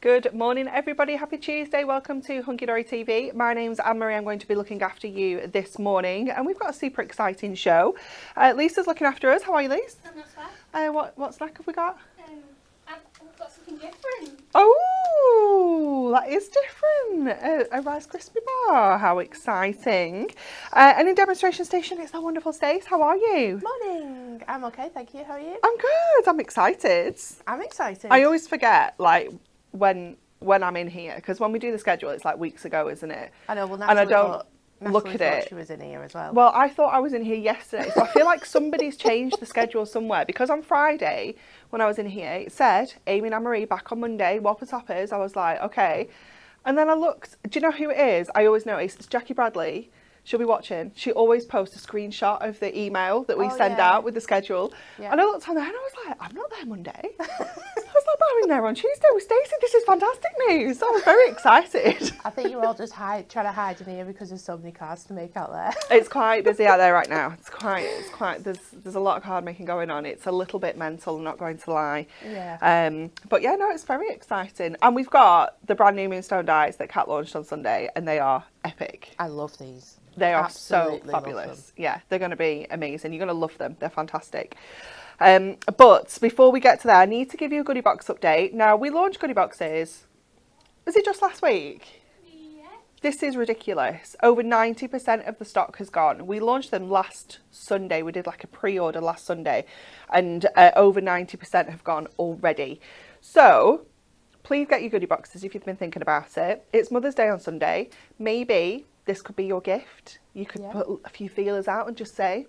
Good morning, everybody. Happy Tuesday. Welcome to Hunky Dory TV. My name's Anne-Marie. I'm going to be looking after you this morning, and we've got a super exciting show. Lisa's looking after us. How are you, Lisa? I'm not bad. What snack have we got? I've got something different. Oh, that is different. A Rice Krispie bar. How exciting. And in demonstration station, it's our wonderful Stace. How are you? Morning. I'm okay, thank you. How are you? I'm good. I'm excited. I'm excited. I always forget, like, when I'm in here, because when we do the schedule, it's like weeks ago, isn't it? I know. Well, and I don't Natalie look at it. She was in here as well. Well, I thought I was in here yesterday, so I feel like somebody's changed the schedule somewhere, because on Friday when I was in here, it said Amy and Anne-Marie back on Monday, Whopper Toppers. I was like, okay. And then I looked. Do you know who it is? I always notice it's Jackie Bradley. She'll be watching. She always posts a screenshot of the email that we send out with the schedule. Yeah. And I looked on there and I was like, I'm not there Monday. I was like, but I'm in there on Tuesday with Stacey. This is fantastic news. So I was very excited. I think you're all just trying to hide in here because there's so many cards to make out there. It's quite busy out there right now. It's quite. There's a lot of card making going on. It's a little bit mental, I'm not going to lie. Yeah. But yeah, no, it's very exciting. And we've got the brand new Moonstone Dies that Kat launched on Sunday, and they are epic. I love these. They are Absolutely so fabulous. Yeah, they're going to be amazing. You're going to love them. They're fantastic. But before we get to there, I need to give you a goodie box update. Now, we launched goodie boxes. Was it just last week? Yeah. This is ridiculous. Over 90% of the stock has gone. We launched them last Sunday. We did like a pre-order last Sunday, and over 90% have gone already. So please get your goodie boxes if you've been thinking about it. It's Mother's Day on Sunday. Maybe this could be your gift. You could put a few feelers out and just say,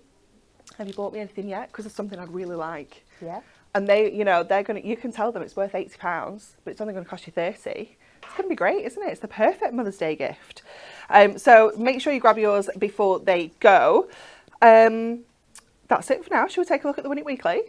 have you bought me anything yet? Because it's something I'd really like. Yeah. And you can tell them it's worth £80, but it's only going to cost you 30. It's going to be great, isn't it? It's the perfect Mother's Day gift. So make sure you grab yours before they go. That's it for now. Shall we take a look at the Win It Weekly?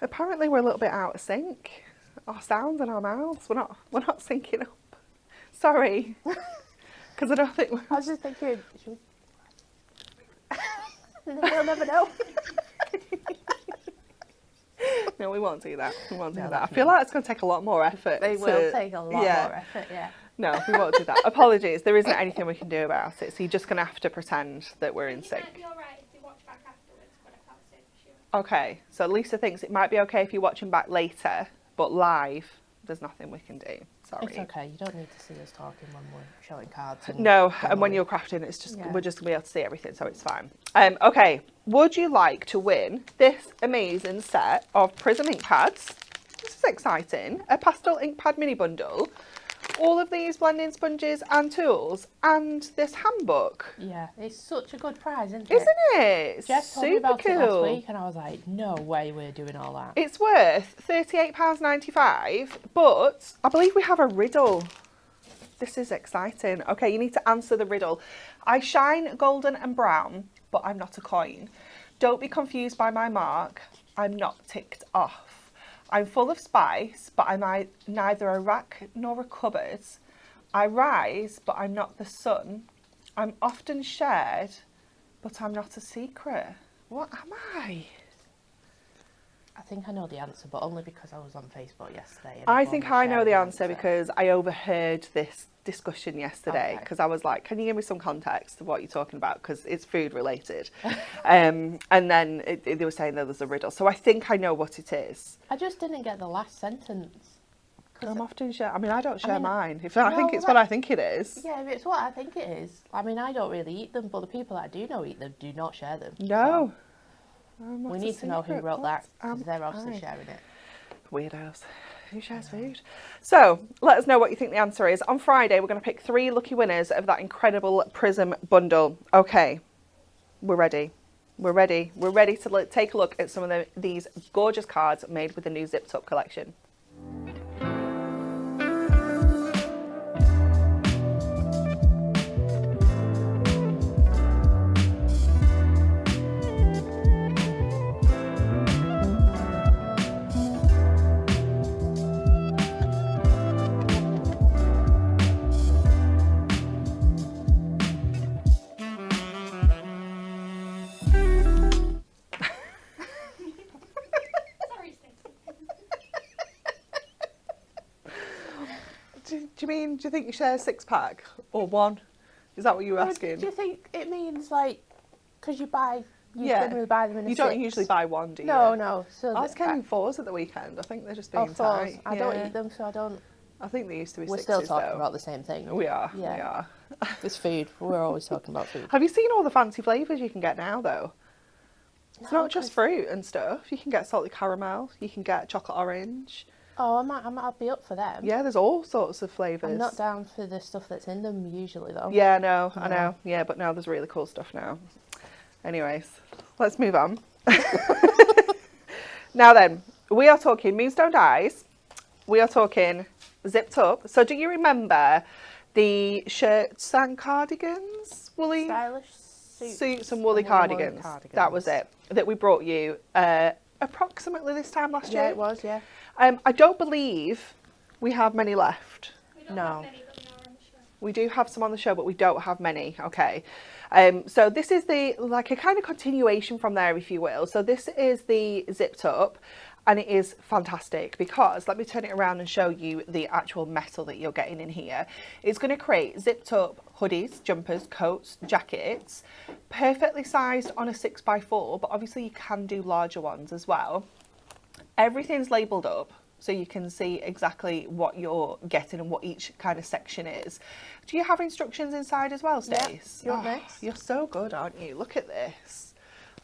Apparently we're a little bit out of sync. Our sounds and our mouths, we're not syncing up. Sorry, because I don't think I was just thinking, they'll never know. No, we won't do that. We won't do that. I feel like it's going to take a lot more effort. They will take a lot more effort, yeah. No, we won't do that. Apologies. There isn't anything we can do about it. So you're just going to have to pretend that we're in sync. It might be alright if you watch back afterwards, but I can't say for sure. Okay, so Lisa thinks it might be okay if you're watching back later, but live, there's nothing we can do. Sorry. It's okay. You don't need to see us talking when we're showing cards. No, and when you're crafting, it's just we're just going to be able to see everything, so it's fine. Okay, would you like to win this amazing set of Prism ink pads? This is exciting. A pastel ink pad mini bundle, all of these blending sponges and tools, and this handbook. Yeah, it's such a good prize, isn't it? Isn't it? Jeff told me Super about cool. it last week, and I was like, no way we're doing all that. It's worth £38.95, but I believe we have a riddle. This is exciting. Okay, you need to answer the riddle. I shine golden and brown, but I'm not a coin. Don't be confused by my mark. I'm not ticked off. I'm full of spice, but I'm neither a rack nor a cupboard. I rise, but I'm not the sun. I'm often shared, but I'm not a secret. What am I? I think I know the answer, but only because I was on Facebook yesterday. And I think I know the answer because I overheard this discussion yesterday, because I was like, can you give me some context of what you're talking about, because it's food related. And then they were saying that there's a riddle, so I think I know what it is. I just didn't get the last sentence. I'm often share. I mean, I don't share mine. I think it's what I think it is. Yeah, if it's what I think it is. I mean, I don't really eat them, but the people that I do know eat them do not share them. No. So we need to know who wrote that, because they're obviously sharing it. Weirdos. Who shares food? So let us know what you think the answer is. On Friday, we're going to pick 3 lucky winners of that incredible Prism bundle. Okay, we're ready. We're ready. We're ready to take a look at some of these gorgeous cards made with the new Zipped Up collection. do you mean, do you think you share a 6-pack or one? Is that what you were asking? Do you think it means like, because you Yeah. generally buy them in a You don't six? usually buy one, do you? No. So I was getting 4s at the weekend. I think they're just being tight. I don't eat them, so I don't. I think they used to be 6s. We're still talking though. about the same thing. We are. Yeah. We are. It's food. We're always talking about food. Have you seen all the fancy flavours you can get now, though? It's No, not just fruit and stuff. You can get salted caramel. You can get chocolate orange. Oh, I'll be up for them. Yeah, there's all sorts of flavours. I'm not down for the stuff that's in them usually, though. Yeah, no, I No. know. Yeah, but now there's really cool stuff now. Anyways, let's move on. Now then, we are talking Moonstone Dies. We are talking zipped up. So do you remember the shirts and cardigans? Woolly Stylish suits and woolly cardigans. That was it. That we brought you approximately this time last year. Yeah, it was, yeah. I don't believe we have many left. We don't No. have many, but we are on the show. We do have some on the show, but we don't have many. Okay. So this is a kind of continuation from there, if you will. So this is the zipped up, and it is fantastic because, let me turn it around and show you the actual metal that you're getting in here. It's going to create zipped up hoodies, jumpers, coats, jackets, perfectly sized on a 6x4, but obviously you can do larger ones as well. Everything's labelled up, so you can see exactly what you're getting and what each kind of section is. Do you have instructions inside as well, Stace? Yeah. You want this? You're so good, aren't you? Look at this.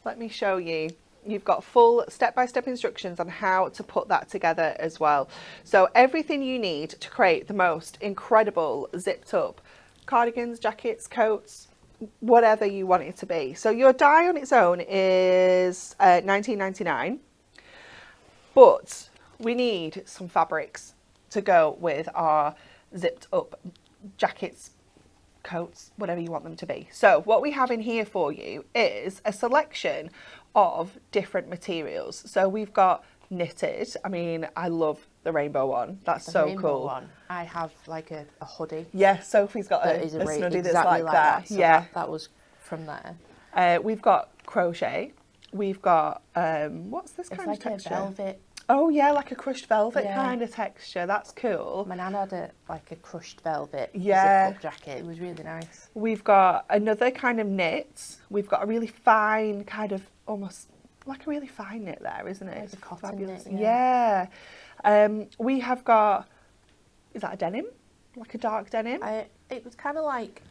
Let me show you. You've got full step-by-step instructions on how to put that together as well. So everything you need to create the most incredible zipped up cardigans, jackets, coats, whatever you want it to be. So your die on its own is $19.99. But we need some fabrics to go with our zipped up jackets, coats, whatever you want them to be. So what we have in here for you is a selection of different materials. So we've got knitted. I mean, I love the rainbow one. That's The so rainbow cool. one. I have like a hoodie Yeah, Sophie's got that a is snuddy exactly that's like that. So yeah. that was from there. We've got crochet. We've got, what's this It's kind like of texture? a velvet. Oh yeah, like a crushed velvet Yeah. kind of texture. That's cool. My nan had a crushed velvet Yeah. zip-up jacket. It was really nice. We've got another kind of knit. We've got a really fine kind of, almost like a really fine knit there, isn't it? Like It's a cotton fabulous. knit, Yeah. We have got, is that a denim? Like a dark denim? It was kind of like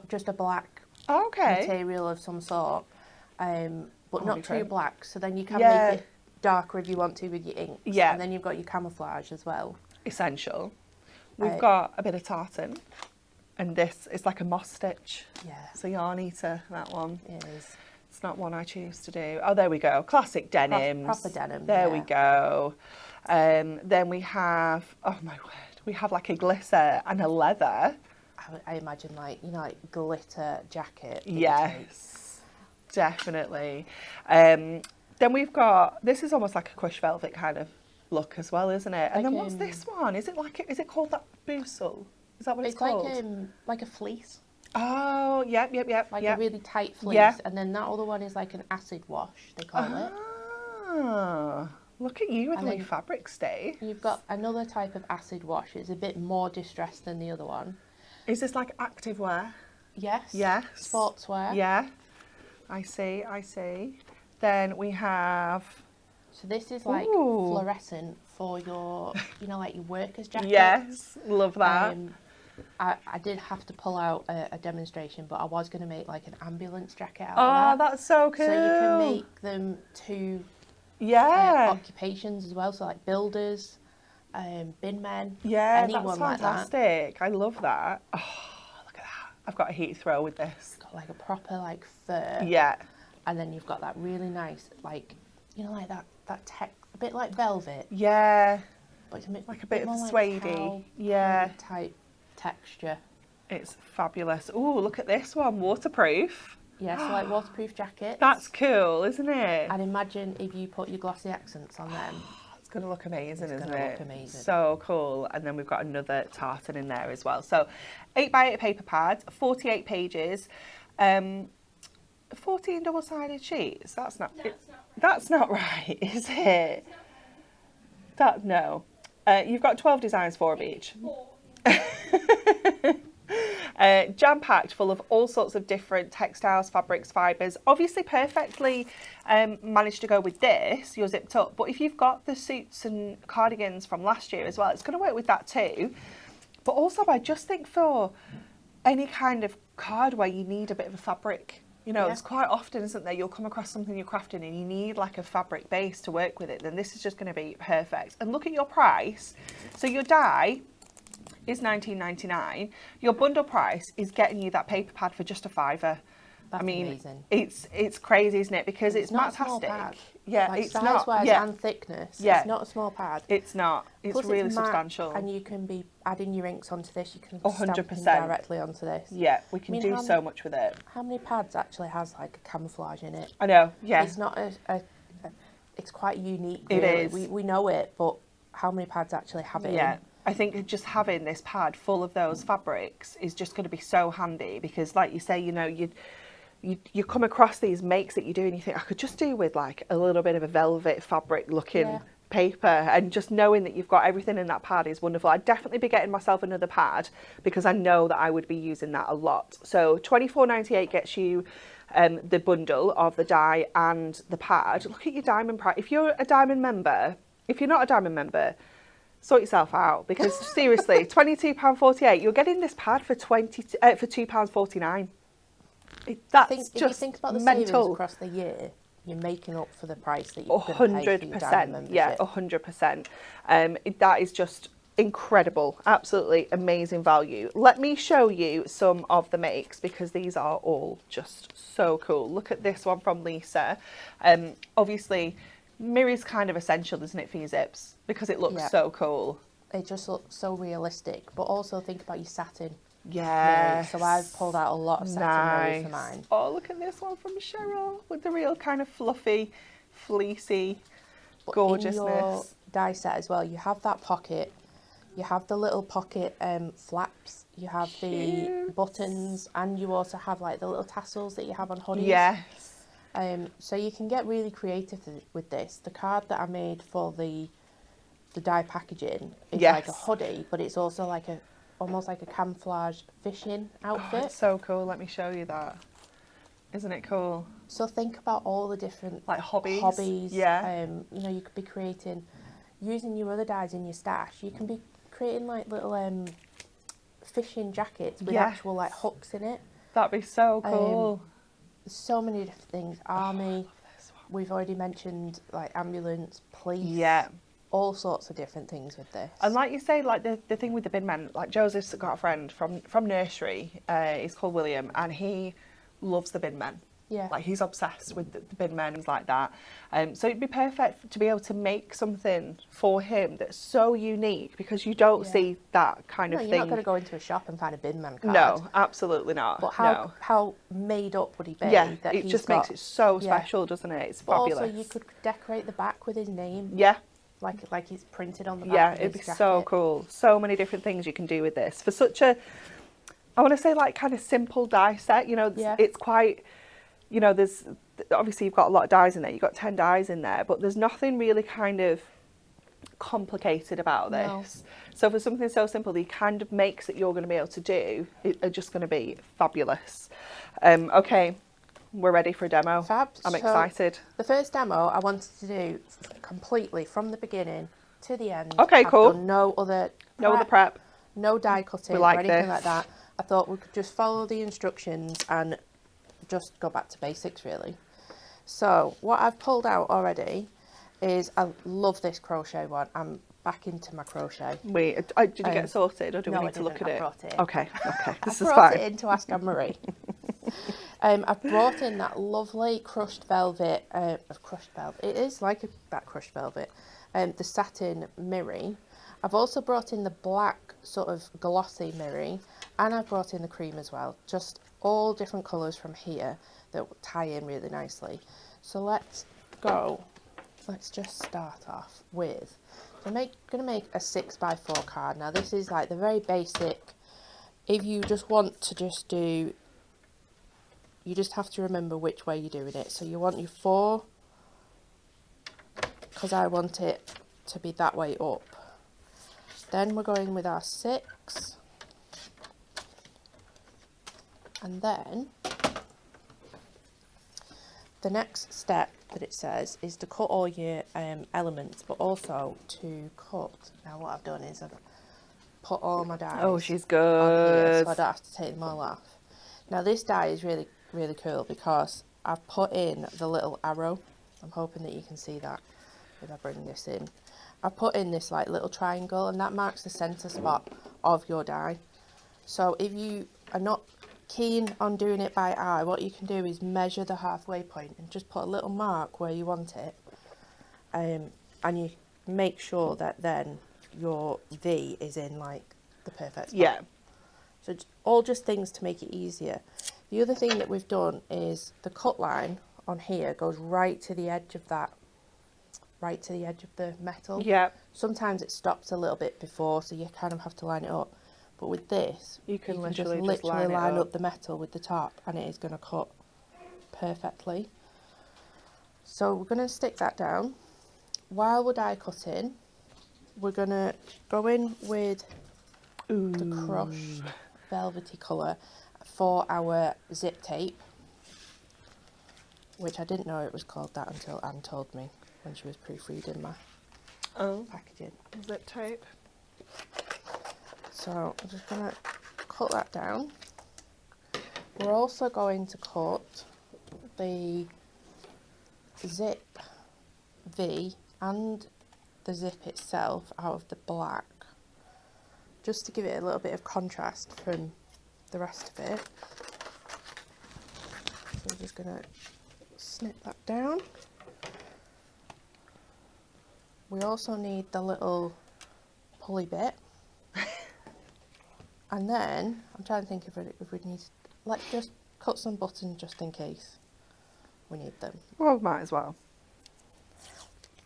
just a black Oh, okay. material of some sort, but not too different. black. So then you can Yeah. make it darker if you want to with your inks. Yeah. And then you've got your camouflage as well. Essential. We've I- got a bit of tartan. And this is like a moss stitch. Yeah. It's a yarn eater, that one. It is. It's not one I choose to do. Oh, there we go. Classic denims. Proper denim, There yeah. we go. Then we have, oh my word, we have like a glitter and a leather. I imagine like, you know, like glitter jacket. that you take. Yes, definitely. Then we've got, this is almost like a crushed velvet kind of look as well, isn't it? And Like, then what's this one? Is it called that bousel? Is that what it's It's called? like a fleece, Oh, yep. like a really tight fleece. Yeah. And then that other one is like an acid wash, they call it. Ah, look at you with And all your then- fabrics, Steve. You've got another type of acid wash. It's a bit more distressed than the other one. Is this like active wear? Yes. Yes. Sportswear. Yeah. I see. Then we have, So this is like Ooh. fluorescent for your, you know, like your workers' jacket. yes, love that. I did have to pull out a demonstration, but I was going to make like an ambulance jacket out Oh, of that. that's so cool. So you can make them to yeah. occupations as well. So like builders, bin men, Yeah, anyone that's like that. fantastic. I love that. Oh, look at that. I've got a heat throw with this. Got like a proper like fur. Yeah. And then you've got that really nice, like, you know, like that tech, a bit like velvet, Yeah. but it's Like a bit of more like suede-y. cow Yeah. type texture. It's fabulous. Ooh, look at this one. Waterproof. Yeah, so like waterproof jackets. That's cool, isn't it? I'd imagine if you put your glossy accents on them. It's going to look amazing, It's isn't gonna it? look amazing. So cool. And then we've got another tartan in there as well. So 8x8 paper pads, 48 pages, 14 double-sided sheets. That's not. That's not right. That's not right, is it? No. You've got 12 designs, 4 of each. 4. Jam-packed full of all sorts of different textiles, fabrics, fibres. Obviously perfectly managed to go with this, you're zipped up. But if you've got the suits and cardigans from last year as well, it's going to work with that too. But also I just think for any kind of card where you need a bit of a fabric, you know, it's quite often, isn't there, you'll come across something you're crafting and you need like a fabric base to work with it, then this is just going to be perfect. And look at your price. So your die is $19.99. Your bundle price is getting you that paper pad for just a $5. That's I mean, amazing. It's crazy, isn't it? Because it's not fantastic. a small pad. Yeah, like it's size-wise not. Yeah, and thickness. Yeah. It's not a small pad. it's not. It's Plus really it's matte, substantial. and you can be adding your inks onto this. You can 100%. stamp them directly onto this. Yeah, we can do how so much with it. How many pads actually has like a camouflage in it? I know. Yeah, It's not it's quite unique. It Really. is. We know it, but how many pads actually have it yeah. in? I think just having this pad full of those fabrics is just going to be so handy because, like you say, you know, you come across these makes that you do and you think I could just do with like a little bit of a velvet fabric looking paper, and just knowing that you've got everything in that pad is wonderful. I'd definitely be getting myself another pad because I know that I would be using that a lot. So $24.98 gets you the bundle of the die and the pad. Look at your diamond price. If you're a diamond member, if you're not a diamond member, sort yourself out, because seriously, £22.48, you're getting this pad for £2.49. That's If you just think about the savings mental. across the year, you're making up for the price that you're going to pay for your diamond 100%, yeah, membership. 100%. That is just incredible, absolutely amazing value. Let me show you some of the makes because these are all just so cool. Look at this one from Lisa. Obviously, mirror's kind of essential, isn't it, for your zips, because it looks so cool. It just looks so realistic, but also think about your satin. Yeah. So I've pulled out a lot of satin mirrors for mine. Oh, look at this one from Cheryl with the real kind of fluffy, fleecy gorgeousness. In your die set as well, you have that pocket, you have the little pocket flaps, you have the buttons, and you also have like the little tassels that you have on hoodies. Yes. So you can get really creative with this. The card that I made for the die packaging is like a hoodie, but it's also like almost like a camouflage fishing outfit. Oh, it's so cool. Let me show you that. Isn't it cool? So think about all the different like hobbies. Yeah. You know, you could be creating, using your other dies in your stash. You can be creating like little fishing jackets with actual like hooks in it. That'd be so cool. So many different things. Army. We've already mentioned like ambulance, police. Yeah. All sorts of different things with this. And like you say, like the thing with the bin men, like Joseph's got a friend from nursery, he's called William, and he loves the bin men. Yeah. Like he's obsessed with the bin men, things like that. So it'd be perfect to be able to make something for him that's so unique, because you don't see that kind of thing. You're not going to go into a shop and find a bin man card. No, absolutely not. But how made up would he be? Yeah, that it just makes it so special, doesn't it? It's fabulous. Also, you could decorate the back with his name. Yeah. Like it's printed on the back. Yeah, of it'd be his so jacket. cool. So many different things you can do with this for such a, I want to say like kind of simple die set. You know, it's quite, you know, there's obviously you've got a lot of dies in there. You've got 10 dies in there, but there's nothing really kind of complicated about this. No. So for something so simple, the kind of makes that you're going to be able to do are just going to be fabulous. Okay. We're ready for a demo. Fab. I'm So, excited. The first demo I wanted to do completely from the beginning to the end. Okay, I've cool. done no other prep. no die cutting We like or anything this. like that. I thought we could just follow the instructions and just go back to basics really. So what I've pulled out already is, I love this crochet one. I'm back into my crochet. Wait, did you get it sorted, or do we no, need I to look at didn't. I it? brought it in. Okay, this is I brought fine. it in to ask Anne-Marie. I've brought in that lovely crushed velvet, it is like that crushed velvet, the satin mirror. I've also brought in the black sort of glossy mirror, and I've brought in the cream as well, just all different colours from here that will tie in really nicely. So let's just start off with, I'm going to make a 6x4 card. Now this is like the very basic, if you just want to just do, you just have to remember which way you're doing it. So you want your 4, because I want it to be that way up. Then we're going with our 6. And then the next step that it says is to cut all your elements, but also to cut. Now what I've done is I've put all my dies Oh, she's on here, good. so I don't have to take them all off. Now this die is really, really cool because I've put in the little arrow. I'm hoping that you can see that if I bring this in. I've put in this like little triangle, and that marks the centre spot of your die. So if you are not keen on doing it by eye, what you can do is measure the halfway point and just put a little mark where you want it, and you make sure that then your V is in like the perfect spot. Yeah. So all just things to make it easier. The other thing that we've done is the cut line on here goes right to the edge of that, right to the edge of the metal. Yeah. Sometimes it stops a little bit before, so you kind of have to line it up. But with this, You can just literally literally line it up the metal with the top, and it is going to cut perfectly. So we're going to stick that down. While we're die cutting, we're going to go in with the crushed velvety colour for our zip tape, which I didn't know it was called that until Anne told me when she was proofreading my packaging. Zip tape. So I'm just going to cut that down. We're also going to cut the zip V and the zip itself out of the black, just to give it a little bit of contrast from the rest of it. So we're just going to snip that down. We also need the little pulley bit. And then, I'm trying to think if we need to, let's just cut some buttons just in case we need them. Well, might as well.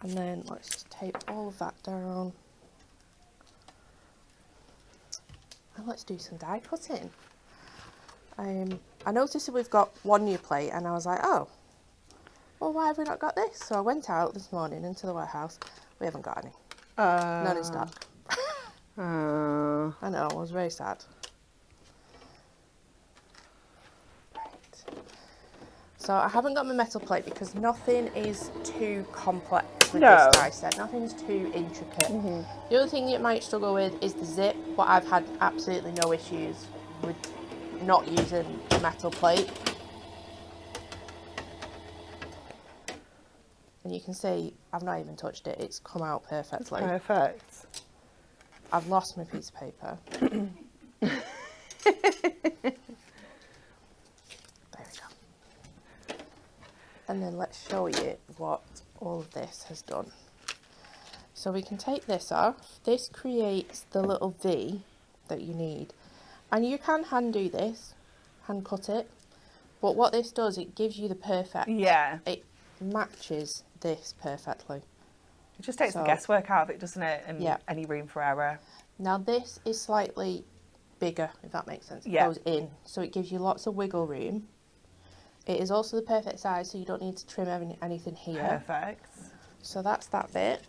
And then let's just tape all of that down. And let's do some die cutting. I noticed that we've got one new plate, and I was like, oh, well, why have we not got this? So I went out this morning into the warehouse. We haven't got any. None in stock. I know, I was very sad. Right. So I haven't got my metal plate because nothing is too complex with this die set. Nothing's too intricate. The other thing you might struggle with is the zip, but I've had absolutely no issues with not using the metal plate. And you can see I've not even touched it. It's come out perfectly. It's perfect. I've lost my piece of paper. There we go. And then let's show you what all of this has done. So we can take this off. This creates the little V that you need. And you can hand do this, hand cut it. But what this does, it gives you the perfect. Yeah. It matches this perfectly. It just takes the guesswork out of it, doesn't it? And any room for error. Now this is slightly bigger, if that makes sense. It Yeah. goes in, so it gives you lots of wiggle room. It is also the perfect size, so you don't need to trim anything here. Perfect. So that's that bit.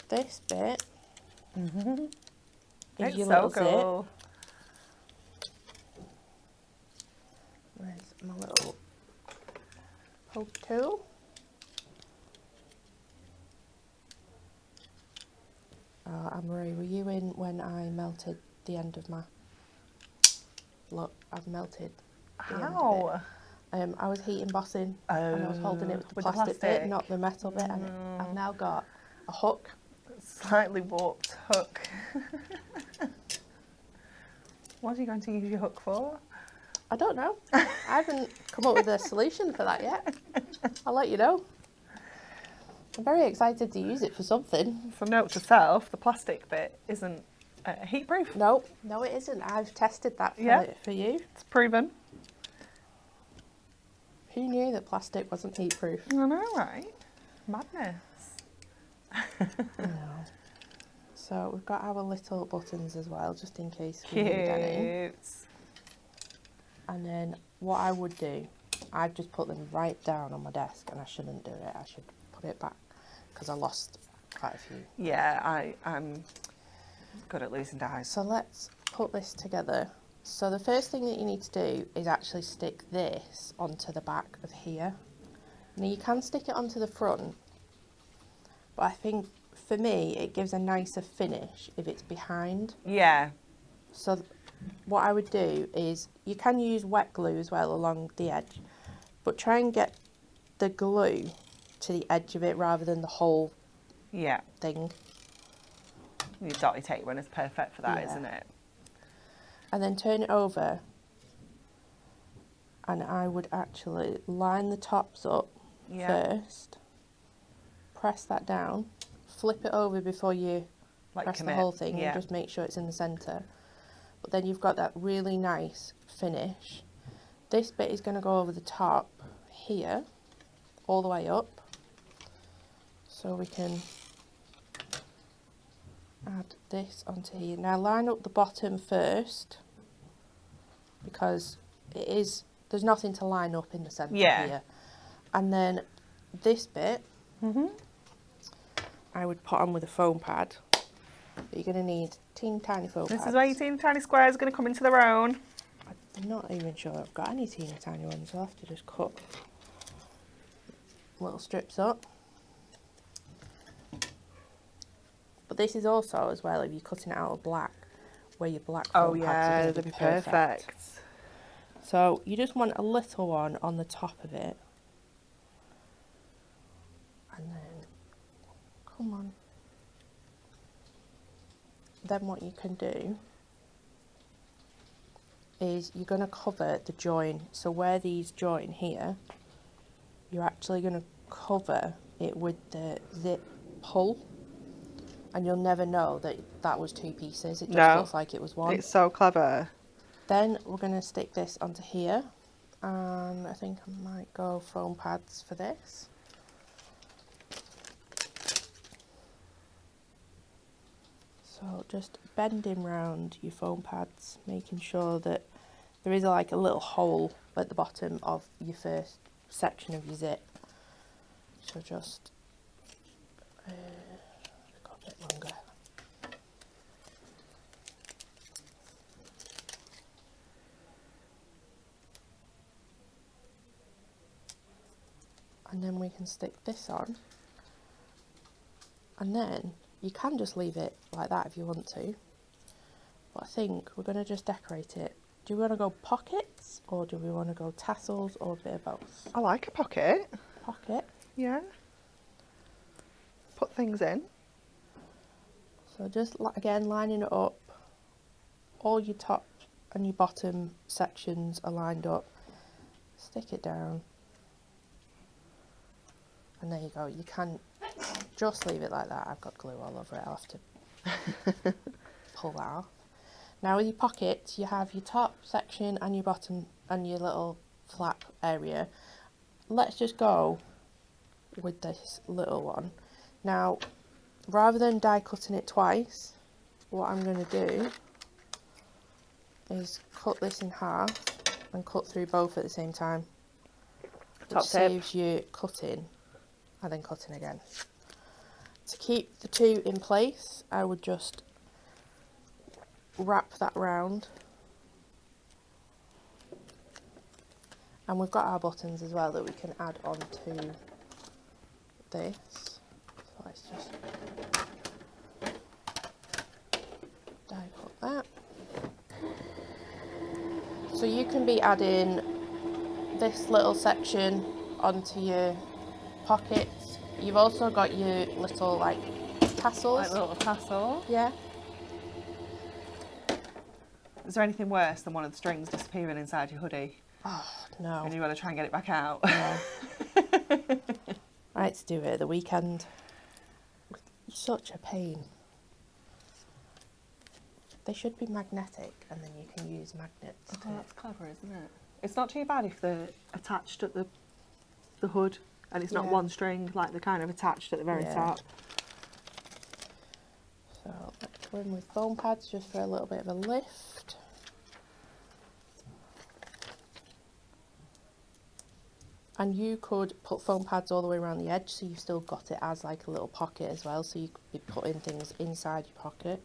This bit is It's your so little cool. zip. There's my little poke tool. Anne-Marie, were you in when I melted the end of my... Look, I've melted the end of it. I was heat embossing and I was holding it with the plastic bit, not the metal bit, and I've now got a hook. Slightly warped hook. What are you going to use your hook for? I don't know. I haven't come up with a solution for that yet. I'll let you know. I'm very excited to use it for something. So note to self, the plastic bit isn't heat proof. No, it isn't. I've tested that for you. It's proven. Who knew that plastic wasn't heat proof? I know, right? Madness. I know. So we've got our little buttons as well, just in case we need any. Cute. And then what I would do, I've just put them right down on my desk, and I shouldn't do it. I should put it back because I lost quite a few. Yeah, I'm good at losing dies. So let's put this together So the first thing that you need to do is actually stick this onto the back of here. Now you can stick it onto the front, but I think for me it gives a nicer finish if it's behind. Yeah. So what I would do is, you can use wet glue as well along the edge, but try and get the glue to the edge of it rather than the whole thing. Your dotty tape one is perfect for that, Yeah. isn't it? And then turn it over, and I would actually line the tops up first, press that down, flip it over before you press the whole thing, and just make sure it's in the centre. But then you've got that really nice finish. This bit is going to go over the top here, all the way up, so we can add this onto here. Now line up the bottom first, because there's nothing to line up in the centre here. And then this bit, I would put on with a foam pad. But you're going to need teeny tiny foam pads. This is where your teeny tiny squares are going to come into their own. I'm not even sure I've got any teeny tiny ones. I'll have to just cut little strips up. But this is also, as well, if you're cutting it out of black, where your black foam pads are going to be perfect. So you just want a little one on the top of it. And then, come on. Then what you can do is you're going to cover the join. So where these join here, you're actually going to cover it with the zip pull. And you'll never know that that was two pieces. It just looks like it was one. It's so clever. Then we're going to stick this onto here. And I think I might go foam pads for this. So just bending round your foam pads, making sure that there is like a little hole at the bottom of your first section of your zip. So just go a bit longer. And then we can stick this on. And then you can just leave it like that if you want to. But I think we're going to just decorate it. Do we want to go pockets, or do we want to go tassels, or a bit of both? I like a pocket. Pocket. Yeah. Put things in. So just, again, lining it up. All your top and your bottom sections are lined up. Stick it down. And there you go. You can just leave it like that. I've got glue all over it. I'll have to pull that off. Now with your pockets, you have your top section and your bottom and your little flap area. Let's just go with this little one. Now, rather than die cutting it twice, what I'm going to do is cut this in half and cut through both at the same time. Which saves you cutting and then cutting again. To keep the two in place, I would just wrap that round. And we've got our buttons as well that we can add on to this. So let's just die cut that. So you can be adding this little section onto your pockets. You've also got your little like tassels. Like little tassel. Yeah. Is there anything worse than one of the strings disappearing inside your hoodie? Oh, no. And you want to try and get it back out? No. Right, to do it at the weekend. Such a pain. They should be magnetic, and then you can use magnets. Oh, that's clever, isn't it? It's not too bad if they're attached at the hood, and it's not one string, like they're kind of attached at the very top. So let's go in with foam pads just for a little bit of a lift. And you could put foam pads all the way around the edge, so you've still got it as like a little pocket as well, so you could be putting things inside your pocket.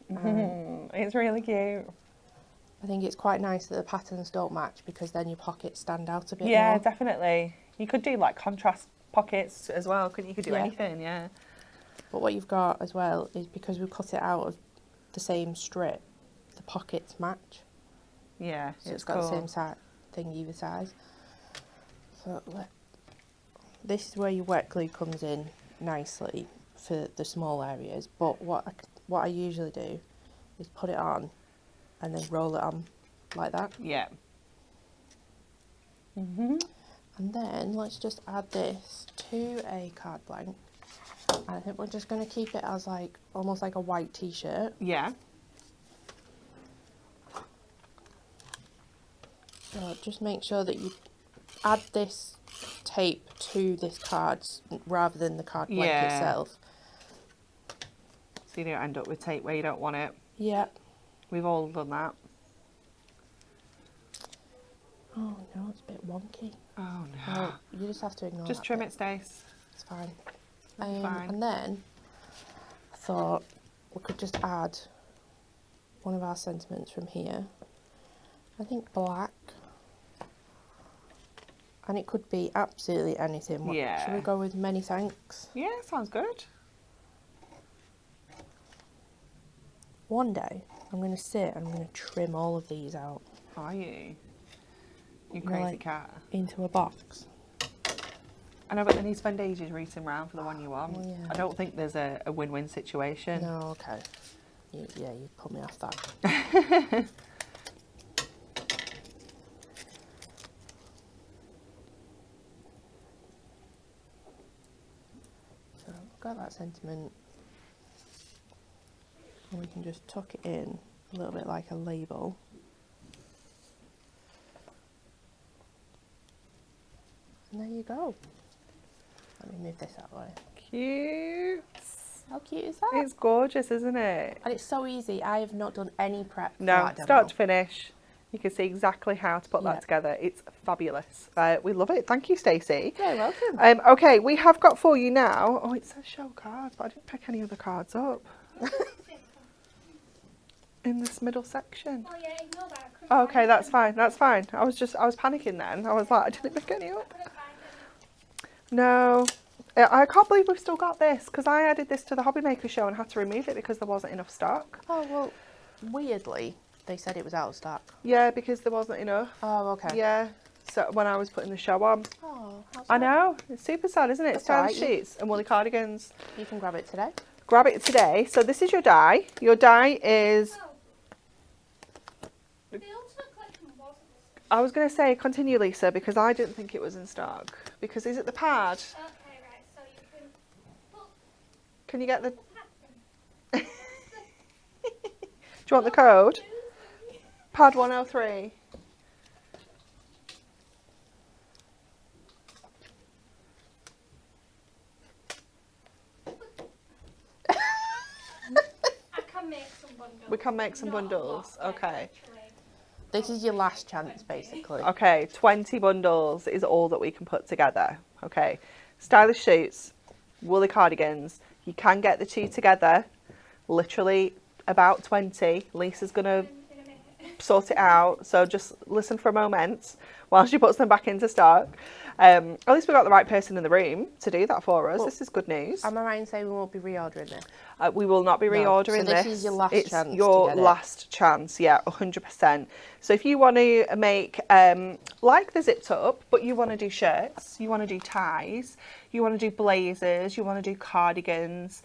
It's really cute. I think it's quite nice that the patterns don't match because then your pockets stand out a bit Yeah, more. definitely. You could do like contrast pockets as well, couldn't you? You could do Yeah. anything, yeah. But what you've got as well is because we cut it out of the same strip, the pockets match. Yeah, So it's got the same thing either side. So this is where your wet glue comes in nicely for the small areas. But what I usually do is put it on and then roll it on like that. Yeah. Mhm. And then let's just add this to a card blank. And I think we're just going to keep it as like almost like a white t-shirt. Yeah. So just make sure that you add this tape to this card rather than the card blank itself. So you don't end up with tape where you don't want it. Yeah. We've all done that. Oh no, it's a bit wonky. Oh no. Well, you just have to ignore Just that trim bit. it, Stace. It's fine. Fine. And then I thought we could just add one of our sentiments from here. I think black. And it could be absolutely anything. Yeah. Should we go with many thanks? Yeah, sounds good. One day I'm going to sit and I'm going to trim all of these out Are you? You crazy like- cat. into a box. I know, but then you spend ages rooting around for the one you want. Oh, yeah. I don't think there's a win-win situation. No, okay. Yeah, you put me off that. So I've got that sentiment. And we can just tuck it in a little bit like a label. And there you go. Let me move this out of the way. Cute. How cute is that? It's gorgeous, isn't it? And it's so easy. I have not done any prep for No, that demo. start to finish. You can see exactly how to put Yeah. that together. It's fabulous. We love it. Thank you, Stacey. You're welcome. Okay, we have got for you now. Oh, it says show cards, but I didn't pick any other cards up in this middle section. Oh yeah, ignore that. I couldn't Oh, okay, find that's them. fine. That's fine. I was panicking then. I was like, I didn't pick any I up. couldn't find them. No. I can't believe we've still got this because I added this to the Hobby Maker show and had to remove it because there wasn't enough stock. Oh, well, weirdly, they said it was out of stock. Yeah, because there wasn't enough. Oh, okay. Yeah. So when I was putting the show on. Oh, how's I that? know. It's super sad, isn't it? That's Stylish alright. sheets and woolly cardigans. You can grab it today. Grab it today. So this is your die. Your die is, Oh. The Ultimate Collection wasn't this. I was going to say continue, Lisa, because I didn't think it was in stock. Because is it the pad? Okay, right, so you can put Can you get the... the pattern. Do you want the code? Pad 103. I can make some bundles. We can make some Not a bundles. lot, Okay. actually. This is your last chance, basically. Okay, 20 bundles is all that we can put together. Okay, stylish suits, woolly cardigans. You can get the two together, literally about 20. Lisa's going to In a minute. sort it out, so just listen for a moment while she puts them back into stock. At least we got the right person in the room to do that for us. Well, This is good news. Am I right in saying we won't be reordering this? We will not be No, reordering so this this. is your last it's chance to your get it. last chance, yeah, 100%. So if you want to make like the zipped up, but you want to do shirts, you want to do ties, you want to do blazers, you want to do cardigans,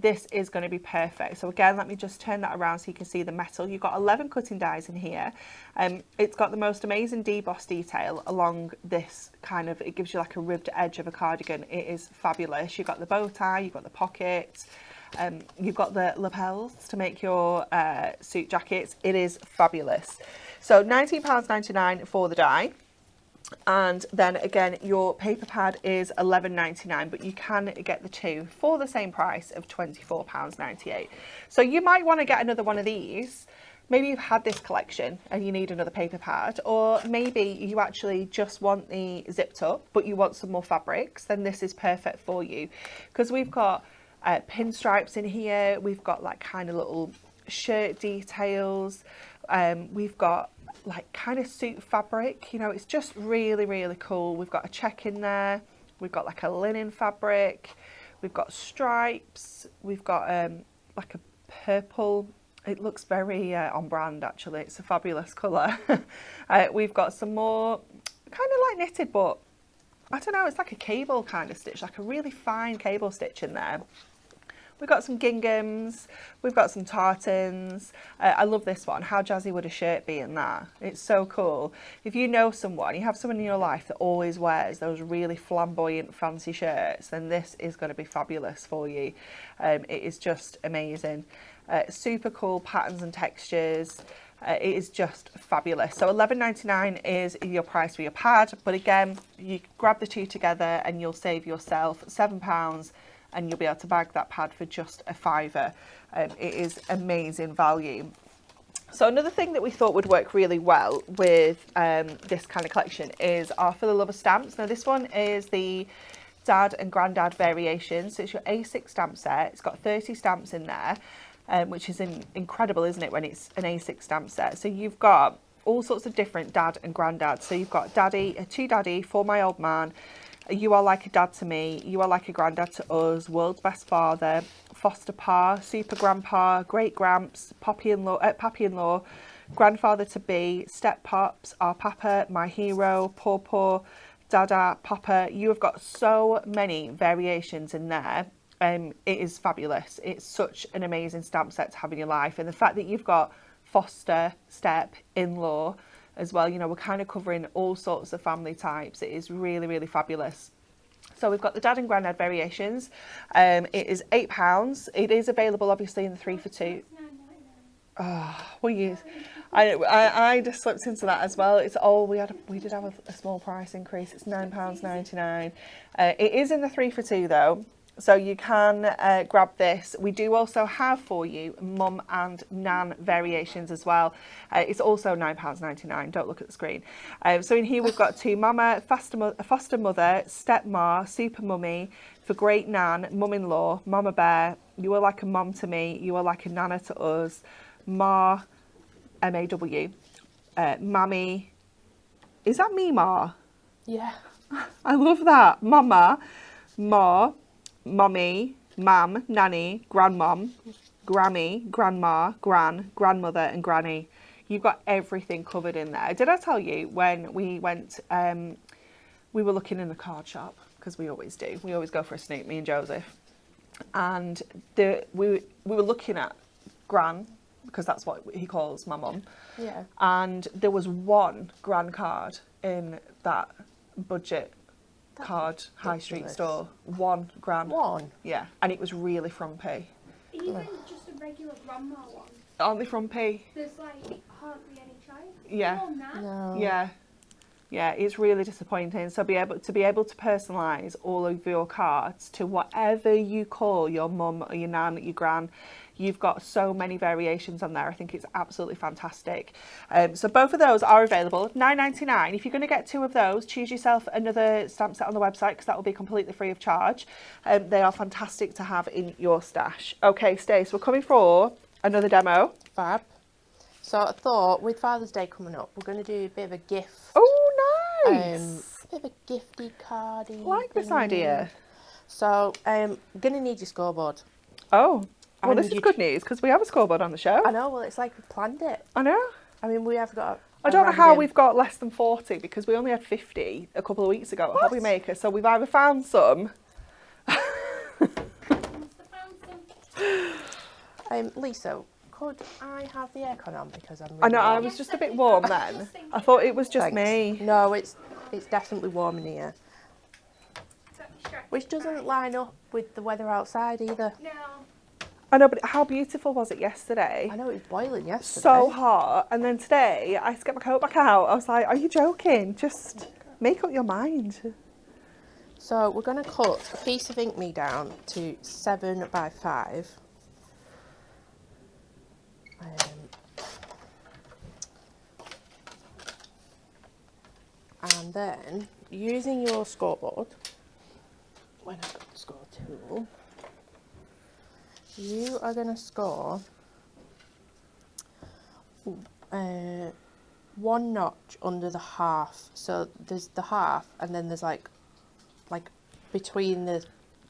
this is going to be perfect. So again, let me just turn that around so you can see the metal. You've got 11 cutting dies in here. It's got the most amazing deboss detail along this kind of, it gives you like a ribbed edge of a cardigan. It is fabulous. You've got the bow tie, you've got the pocket, you've got the lapels to make your suit jackets. It is fabulous. So £19.99 for the die. And then again, your paper pad is £11.99, but you can get the two for the same price of £24.98. So you might want to get another one of these. Maybe you've had this collection and you need another paper pad, or maybe you actually just want the zipped up, but you want some more fabrics, then this is perfect for you. Because we've got pinstripes in here, we've got like kind of little shirt details. We've got like kind of suit fabric, you know, it's just really, really cool. We've got a check in there. We've got like a linen fabric. We've got stripes. We've got like a purple. It looks very on brand actually. It's a fabulous colour. We've got some more kind of like knitted, but I don't know, it's like a cable kind of stitch, like a really fine cable stitch in there. We've got some ginghams, we've got some tartans. I love this one. How jazzy would a shirt be in that? It's so cool. If you know someone, you have someone in your life that always wears those really flamboyant fancy shirts, then this is going to be fabulous for you. It is just amazing. Super cool patterns and textures. It is just fabulous. So £11.99 is your price for your pad, but again, you grab the two together and you'll save yourself £7 and you'll be able to bag that pad for just a £5. It is amazing value. So another thing that we thought would work really well with this kind of collection is our For the Love of Stamps. Now this one is the Dad and Grandad variation. So it's your A6 stamp set. It's got 30 stamps in there. Which is incredible, isn't it, when it's an A6 stamp set? So you've got all sorts of different dad and granddad. So you've got daddy, to daddy, for my old man, you are like a dad to me, you are like a granddad to us, world's best father, foster pa, super grandpa, great gramps, pappy-in-law, grandfather to be, step pops, our papa, my hero, pawpaw, dada, papa. You have got so many variations in there. It is fabulous. It's such an amazing stamp set to have in your life, and the fact that you've got foster, step, in-law as well, you know, we're kind of covering all sorts of family types. It is really, really fabulous. So we've got the Dad and Grandad variations. It is £8. It is available obviously in the 3 for 2. Oh, I just slipped into that as well. It's all we did have a small price increase. It's £9.99. It is in the 3 for 2 though. So you can grab this. We do also have for you mum and nan variations as well. It's also £9.99. Don't look at the screen. So in here we've got two mama, foster mother, stepma, super mummy, for great nan, mum-in-law, mama bear. You are like a mum to me. You are like a nana to us. Ma, M-A-W. Mammy. Is that me, Ma? Yeah. I love that. Mama, Ma, mummy, mam, nanny, grandmom, grammy, grandma, gran, grandmother and granny. You've got everything covered in there. Did I tell you when we went, we were looking in the card shop, because we always do. We always go for a snoop, me and Joseph. And we were looking at gran, because that's what he calls my mum. Yeah. And there was one gran card in that budget card high street store. One gran. One? Yeah, and it was really frumpy. Even just a regular grandma one. Aren't they frumpy? There's like hardly any choice. Yeah. No. Yeah, it's really disappointing. So be able to personalise all of your cards to whatever you call your mum or your nan, your gran. You've got so many variations on there. I think it's absolutely fantastic. So both of those are available. £9.99. If you're going to get two of those, choose yourself another stamp set on the website, because that will be completely free of charge. They are fantastic to have in your stash. Okay, Stace, we're coming for another demo. Fab. So I thought with Father's Day coming up, we're going to do a bit of a gift. Oh, nice. A bit of a gifty cardy. Like this idea. So I'm going to need your scoreboard. Oh. Well, And this is you- good news, because we have a scoreboard on the show. I know, well, it's like we planned it. I know. I mean, we have got I don't know how we've got less than 40, because we only had 50 a couple of weeks ago at Hobby Maker. So we've either found some. Lisa, could I have the aircon on, because I'm really I know, I warm. was just a bit warm then. I thought it was just Thanks. me. No, it's definitely warm in here. Which doesn't line up with the weather outside either. No. I know, but how beautiful was it yesterday? I know it was boiling yesterday. So hot. And then today, I had to get my coat back out. I was like, are you joking? Just make up your mind. So we're going to cut a piece of ink me down to 7 by 5. And then, using your scoreboard, when I've got the score tool, you are going to score one notch under the half. So there's the half, and then there's like between the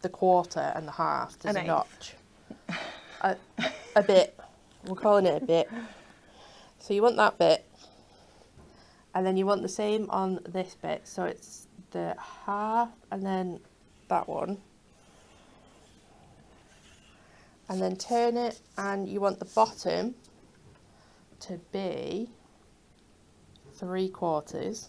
quarter and the half, there's An a eighth. notch. A bit. We're calling it a bit. So you want that bit, and then you want the same on this bit. So it's the half, and then that one, and then turn it, and you want the bottom to be 3/4.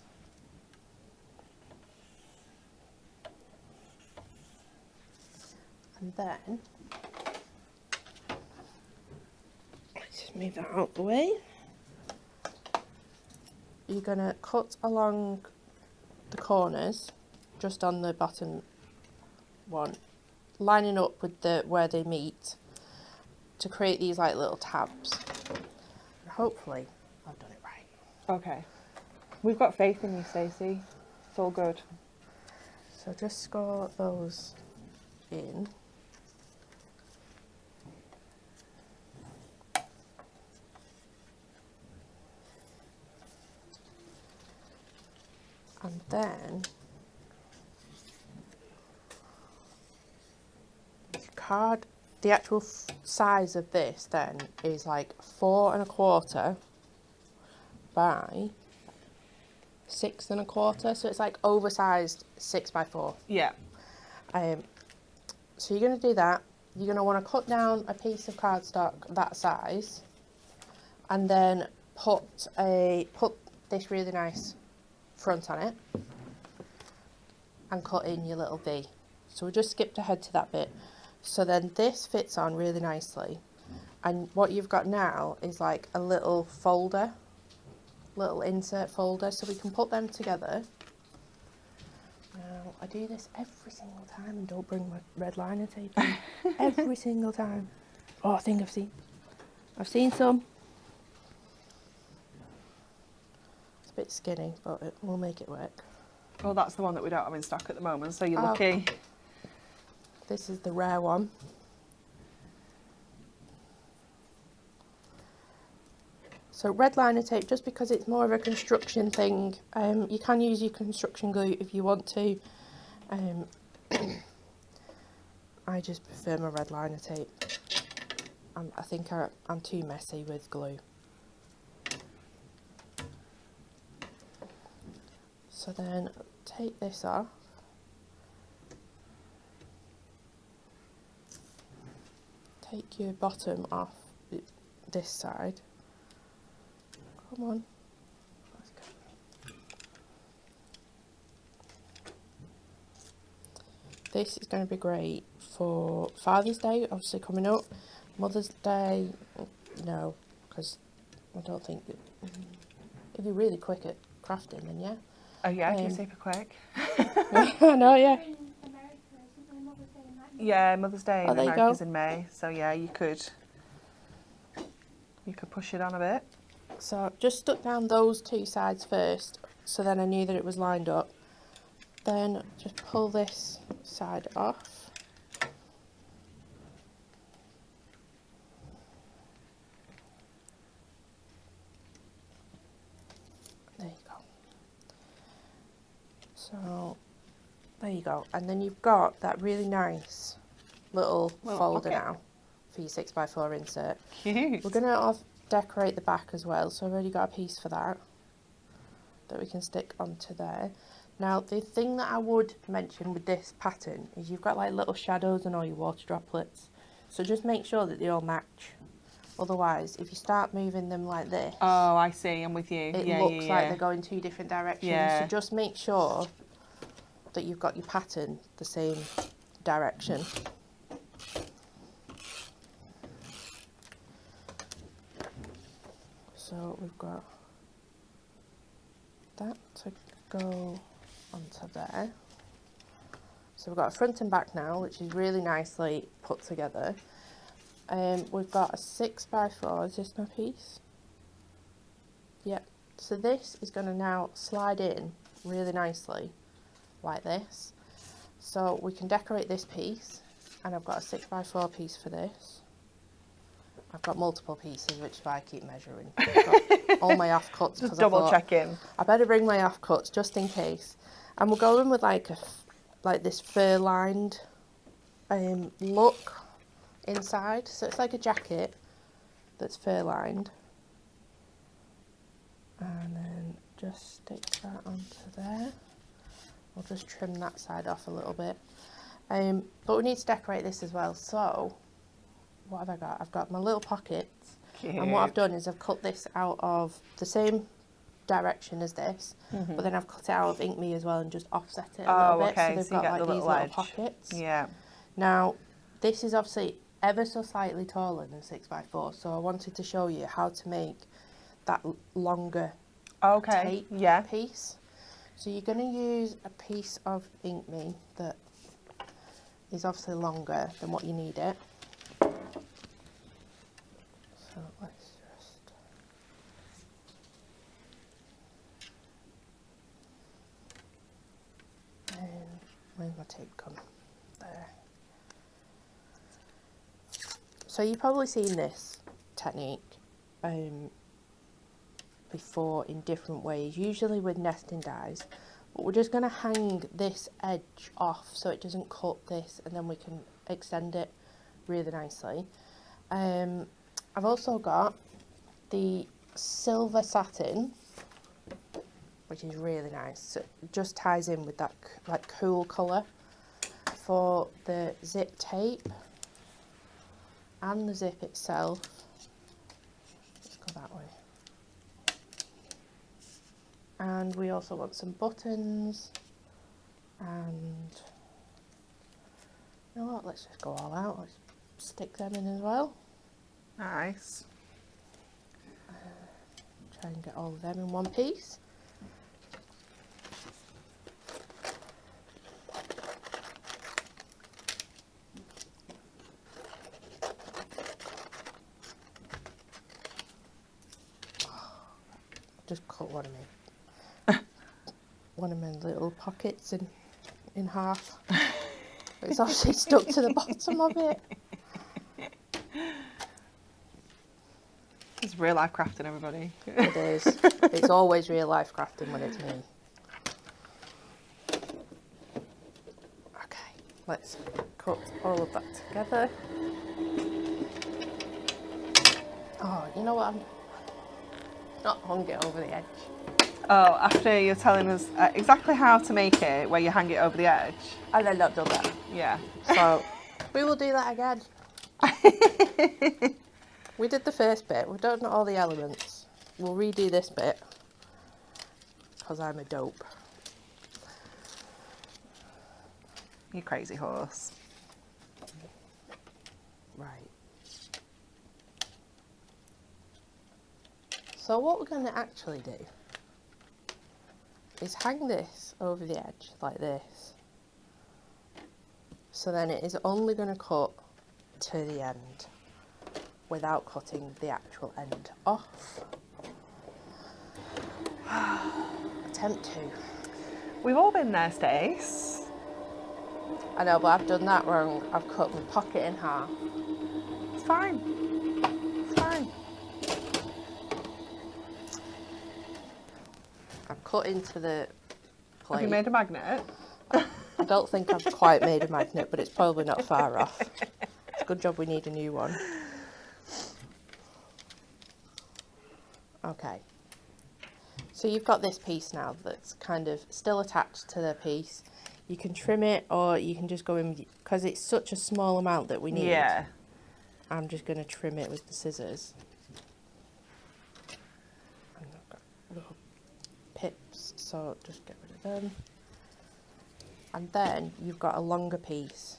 And then, let's just move that out the way. You're going to cut along the corners, just on the bottom one, lining up with where they meet, to create these like little tabs. And hopefully I've done it right. Okay. We've got faith in you, Stacey. It's all good. So just score those in. And then the actual size of this then is like 4 1/4 by 6 1/4. So it's like oversized 6x4. Yeah. So you're going to do that. You're going to want to cut down a piece of cardstock that size, and then put this really nice front on it, and cut in your little V. So we just skipped ahead to that bit. So then this fits on really nicely, and what you've got now is like a little folder, little insert folder, so we can put them together. Now I do this every single time and don't bring my red liner tape in. Every single time. Oh, I think I've seen some. It's a bit skinny, but we'll make it work. Well, that's the one that we don't have in stock at the moment, so you're lucky. This is the rare one. So red liner tape, just because it's more of a construction thing, you can use your construction glue if you want to. I just prefer my red liner tape. I think I'm too messy with glue. So then take this off. Take your bottom off this side. Come on. Let's go. This is going to be great for Father's Day, obviously coming up. Mother's Day, no, because I don't think that, if you're really quick at crafting, then yeah. Oh yeah, you're super quick. I know, yeah. Yeah, Mother's Day in Oh, there you America's go. in May, so yeah, you could push it on a bit. So just stuck down those two sides first, so then I knew that it was lined up. Then just pull this side off. There you go. So there you go. And then you've got that really nice little folder pocket now for your 6x4 insert. Cute. We're going to decorate the back as well, so I've already got a piece for that we can stick onto there. Now the thing that I would mention with this pattern is you've got like little shadows and all your water droplets, so just make sure that they all match. Otherwise, if you start moving them like this, Oh, I see, I'm with you. it Yeah, looks yeah, like yeah. they're going two different directions. Yeah. So just make sure that you've got your pattern the same direction. So we've got that to go onto there. So we've got a front and back now, which is really nicely put together. We've got a 6x4, is this my piece? Yep. So this is going to now slide in really nicely, like this. So we can decorate this piece, and I've got a 6x4 piece for this. I've got multiple pieces, which is why I keep measuring. I've got all my offcuts. Just double checking. I better bring my offcuts just in case. And we're going with like this fur-lined look inside. So it's like a jacket that's fur-lined. And then just stick that onto there. We'll just trim that side off a little bit. But we need to decorate this as well. So what have I got? I've got my little pockets. Cute. And what I've done is I've cut this out of the same direction as this, but then I've cut it out of Ink Me as well and just offset it a little bit. Okay. So they've So you got get like the these little little edge. pockets. Yeah. Now, this is obviously ever so slightly taller than 6x4, so I wanted to show you how to make that longer Okay. tape piece. So you're going to use a piece of Ink Me that is obviously longer than what you need it. So let's just... Where's my tape gone? There. So you've probably seen this technique before in different ways, usually with nesting dies, but we're just going to hang this edge off so it doesn't cut this, and then we can extend it really nicely. I've also got the silver satin, which is really nice. So it just ties in with that like cool colour for the zip tape and the zip itself. Let's go that way. And we also want some buttons, and you know what, let's just go all out. Let's stick them in as well. Nice. Try and get all of them in one piece. Just cut one of my little pockets in half. It's obviously stuck to the bottom of it. It's real life crafting, everybody. It is. It's always real life crafting when it's me. Okay, let's cut all of that together. Oh, you know what? I'm not hung it over the edge. Oh, after you're telling us exactly how to make it, where you hang it over the edge. And then not done that. Yeah. So we will do that again. We did the first bit. We've done all the elements. We'll redo this bit because I'm a dope. You crazy horse. Right. So what we're going to actually do is hang this over the edge like this. So then it is only going to cut to the end without cutting the actual end off. Attempt 2. We've all been there, Stace. I know, but I've done that wrong. I've cut my pocket in half. It's fine. It's fine. I've cut into the plate. Have you made a magnet? I don't think I've quite made a magnet, but it's probably not far off. It's a good job we need a new one. Okay. So you've got this piece now that's kind of still attached to the piece. You can trim it, or you can just go in, because it's such a small amount that we need. Yeah. I'm just going to trim it with the scissors. And I've got little pips, so just get rid of them. And then you've got a longer piece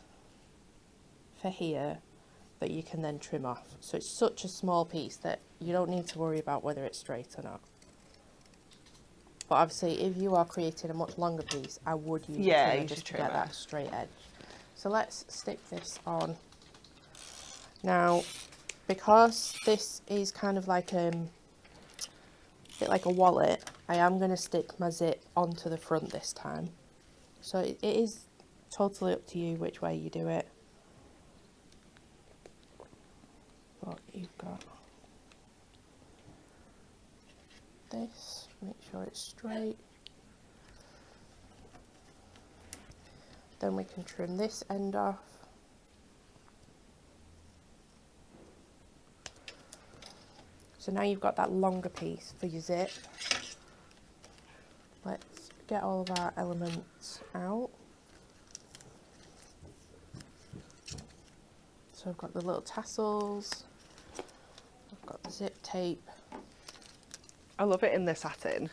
for here that you can then trim off. So it's such a small piece that you don't need to worry about whether it's straight or not. But obviously, if you are creating a much longer piece, I would use a trimmer just to get that straight edge. So let's stick this on. Now, because this is kind of like a bit like a wallet, I am going to stick my zip onto the front this time. So it is totally up to you which way you do it. But you you've got this, make sure it's straight. Then we can trim this end off. So now you've got that longer piece for your zip. Let's get all of our elements out. So I've got the little tassels, I've got the zip tape. I love it in the satin.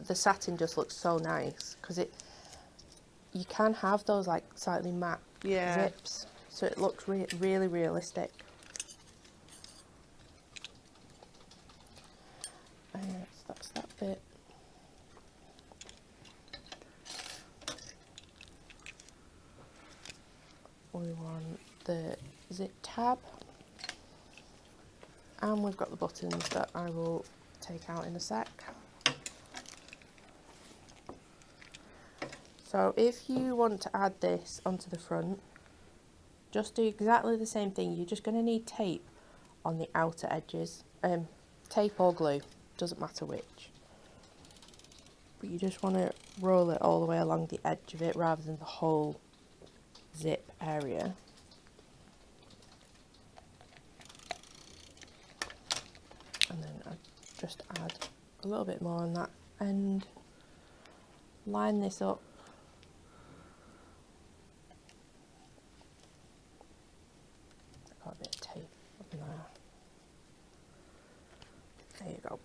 The satin just looks so nice because you can have those like slightly matte zips, so it looks really realistic. So that's that bit. We want the zip tab, and we've got the buttons that I will take out in a sec. So if you want to add this onto the front, just do exactly the same thing. You're just going to need tape on the outer edges, tape or glue, doesn't matter which, but you just want to roll it all the way along the edge of it rather than the whole zip area. And then I just add a little bit more on that end, line this up. I've got a bit of tape up in there. There you go.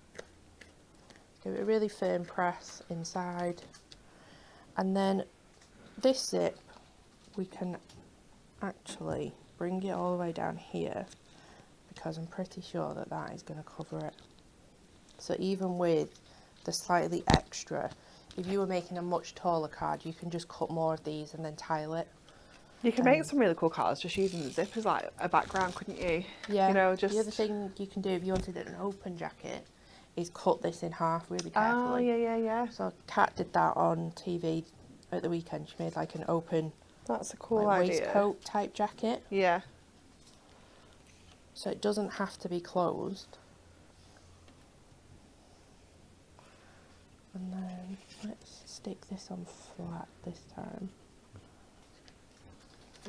Give it a really firm press inside, and then this zip we can actually bring it all the way down here because I'm pretty sure that that is going to cover it. So even with the slightly extra, if you were making a much taller card, you can just cut more of these and then tile it. You can make some really cool cards just using the zip as like a background, couldn't you? Yeah. You know, just the other thing you can do if you wanted an open jacket is cut this in half really carefully. Oh, yeah. So Kat did that on TV at the weekend. She made like an open That's a cool like idea. waistcoat type jacket. Yeah. So it doesn't have to be closed. And then let's stick this on flat this time.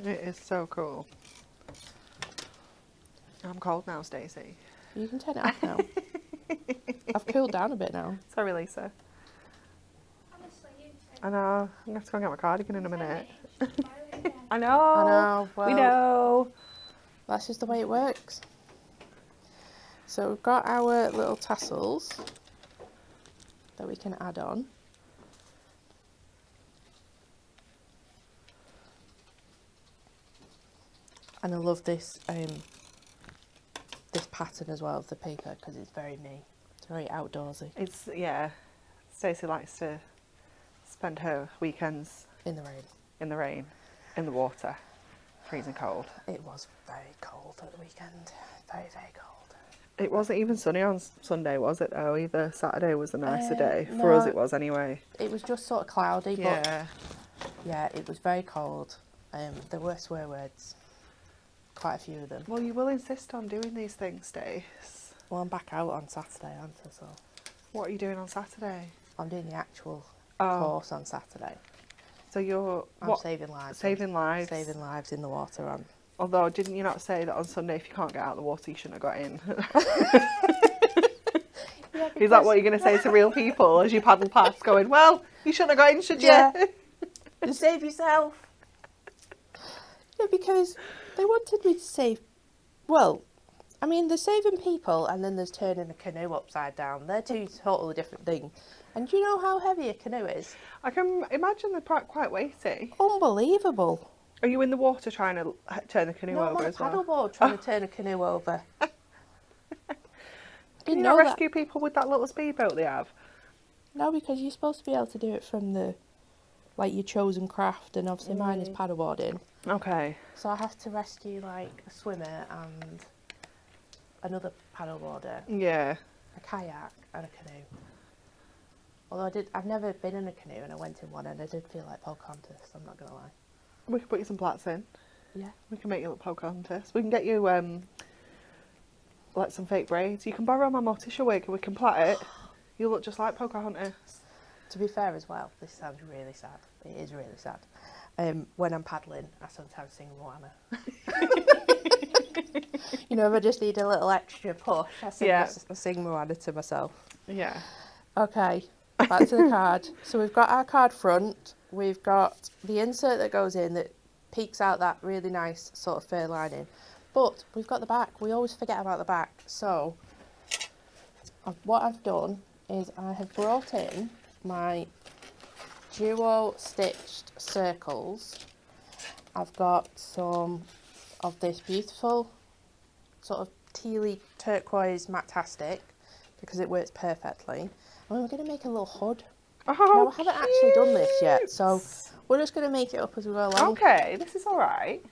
It is so cool. I'm cold now, Stacey. You can turn it off now. I've cooled down a bit now. Sorry, Lisa. Honestly, you two. I know. I'm going to have to go and get my cardigan in a minute. I know. I know, We well- know. That's just the way it works. So we've got our little tassels that we can add on. And I love this this pattern as well of the paper because it's very me. It's very outdoorsy. It's, yeah. Stacey likes to spend her weekends In the rain. in the rain, in the water, freezing cold. It was very cold at the weekend. Very cold. It wasn't even sunny on Sunday, was it, though, either? Saturday was a nicer day. For us, no. it was anyway. It was just sort of cloudy, but Yeah. yeah, it was very cold. There were swear words. Quite a few of them. Well, you will insist on doing these things, Stace. Well, I'm back out on Saturday, aren't I? So What are you doing on Saturday? I'm doing the actual Oh. course on Saturday. So you're I'm saving lives. saving lives. Saving lives in the water. Although, didn't you not say that on Sunday, if you can't get out of the water, you shouldn't have got in? Yeah, Is that what you're going to say to real people as you paddle past, going, well, you shouldn't have got in, should you? Yeah. To save yourself. Yeah, because they wanted me to save. Well, I mean, there's saving people and then there's turning a canoe upside down. They're two totally different things. And do you know how heavy a canoe is? I can imagine they're quite weighty. Unbelievable. Are you in the water trying to turn the canoe No, I'm over on a as well? paddleboard trying to turn a canoe over. Can you Didn't not know that. rescue people with that little speedboat they have? No, because you're supposed to be able to do it from the, like, your chosen craft, and obviously mine is paddleboarding. Okay. So I have to rescue, like, a swimmer and another paddleboarder, Yeah. a kayak and a canoe. Although I've never been in a canoe and I went in one and I did feel like Pocahontas, I'm not going to lie. We can put you some plats in. Yeah. We can make you look Pocahontas. We can get you like some fake braids. You can borrow my Morticia wig and we can plait it. You look just like Pocahontas. To be fair as well, this sounds really sad. It is really sad. When I'm paddling, I sometimes sing Moana. You know, if I just need a little extra push, I sing Moana to myself. Yeah. Okay, back to the card. So we've got our card front. We've got the insert that goes in that peeks out that really nice sort of fur lining. But we've got the back. We always forget about the back. So what I've done is I have brought in my duo stitched circles. I've got some of this beautiful sort of tealy turquoise matastic because it works perfectly. And we're going to make a little hood. Oh, now, I haven't actually done this yet, cute. so we're just going to make it up as we go along. Okay, this is all right.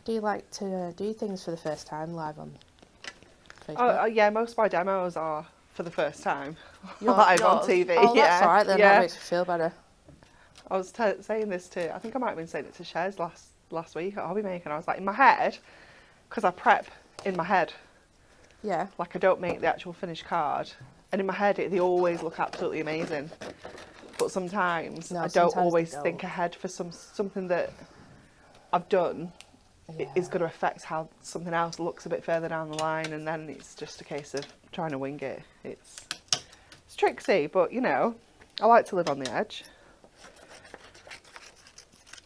Do you like to do things for the first time live on Facebook? Oh, yeah, most of my demos are for the first time Yours- live on yours? TV. Oh, yeah. that's all right then. Yeah. That makes me feel better. I was saying this to, I think I might have been saying it to Shez last week at Hobby Maker. I was like, in my head, because I prep in my head, Yeah. like I don't make the actual finished card, and in my head they always look absolutely amazing. But sometimes No, I sometimes don't they always don't. think ahead for something that I've done Yeah. is going to affect how something else looks a bit further down the line, and then it's just a case of trying to wing it. It's tricksy, but you know, I like to live on the edge.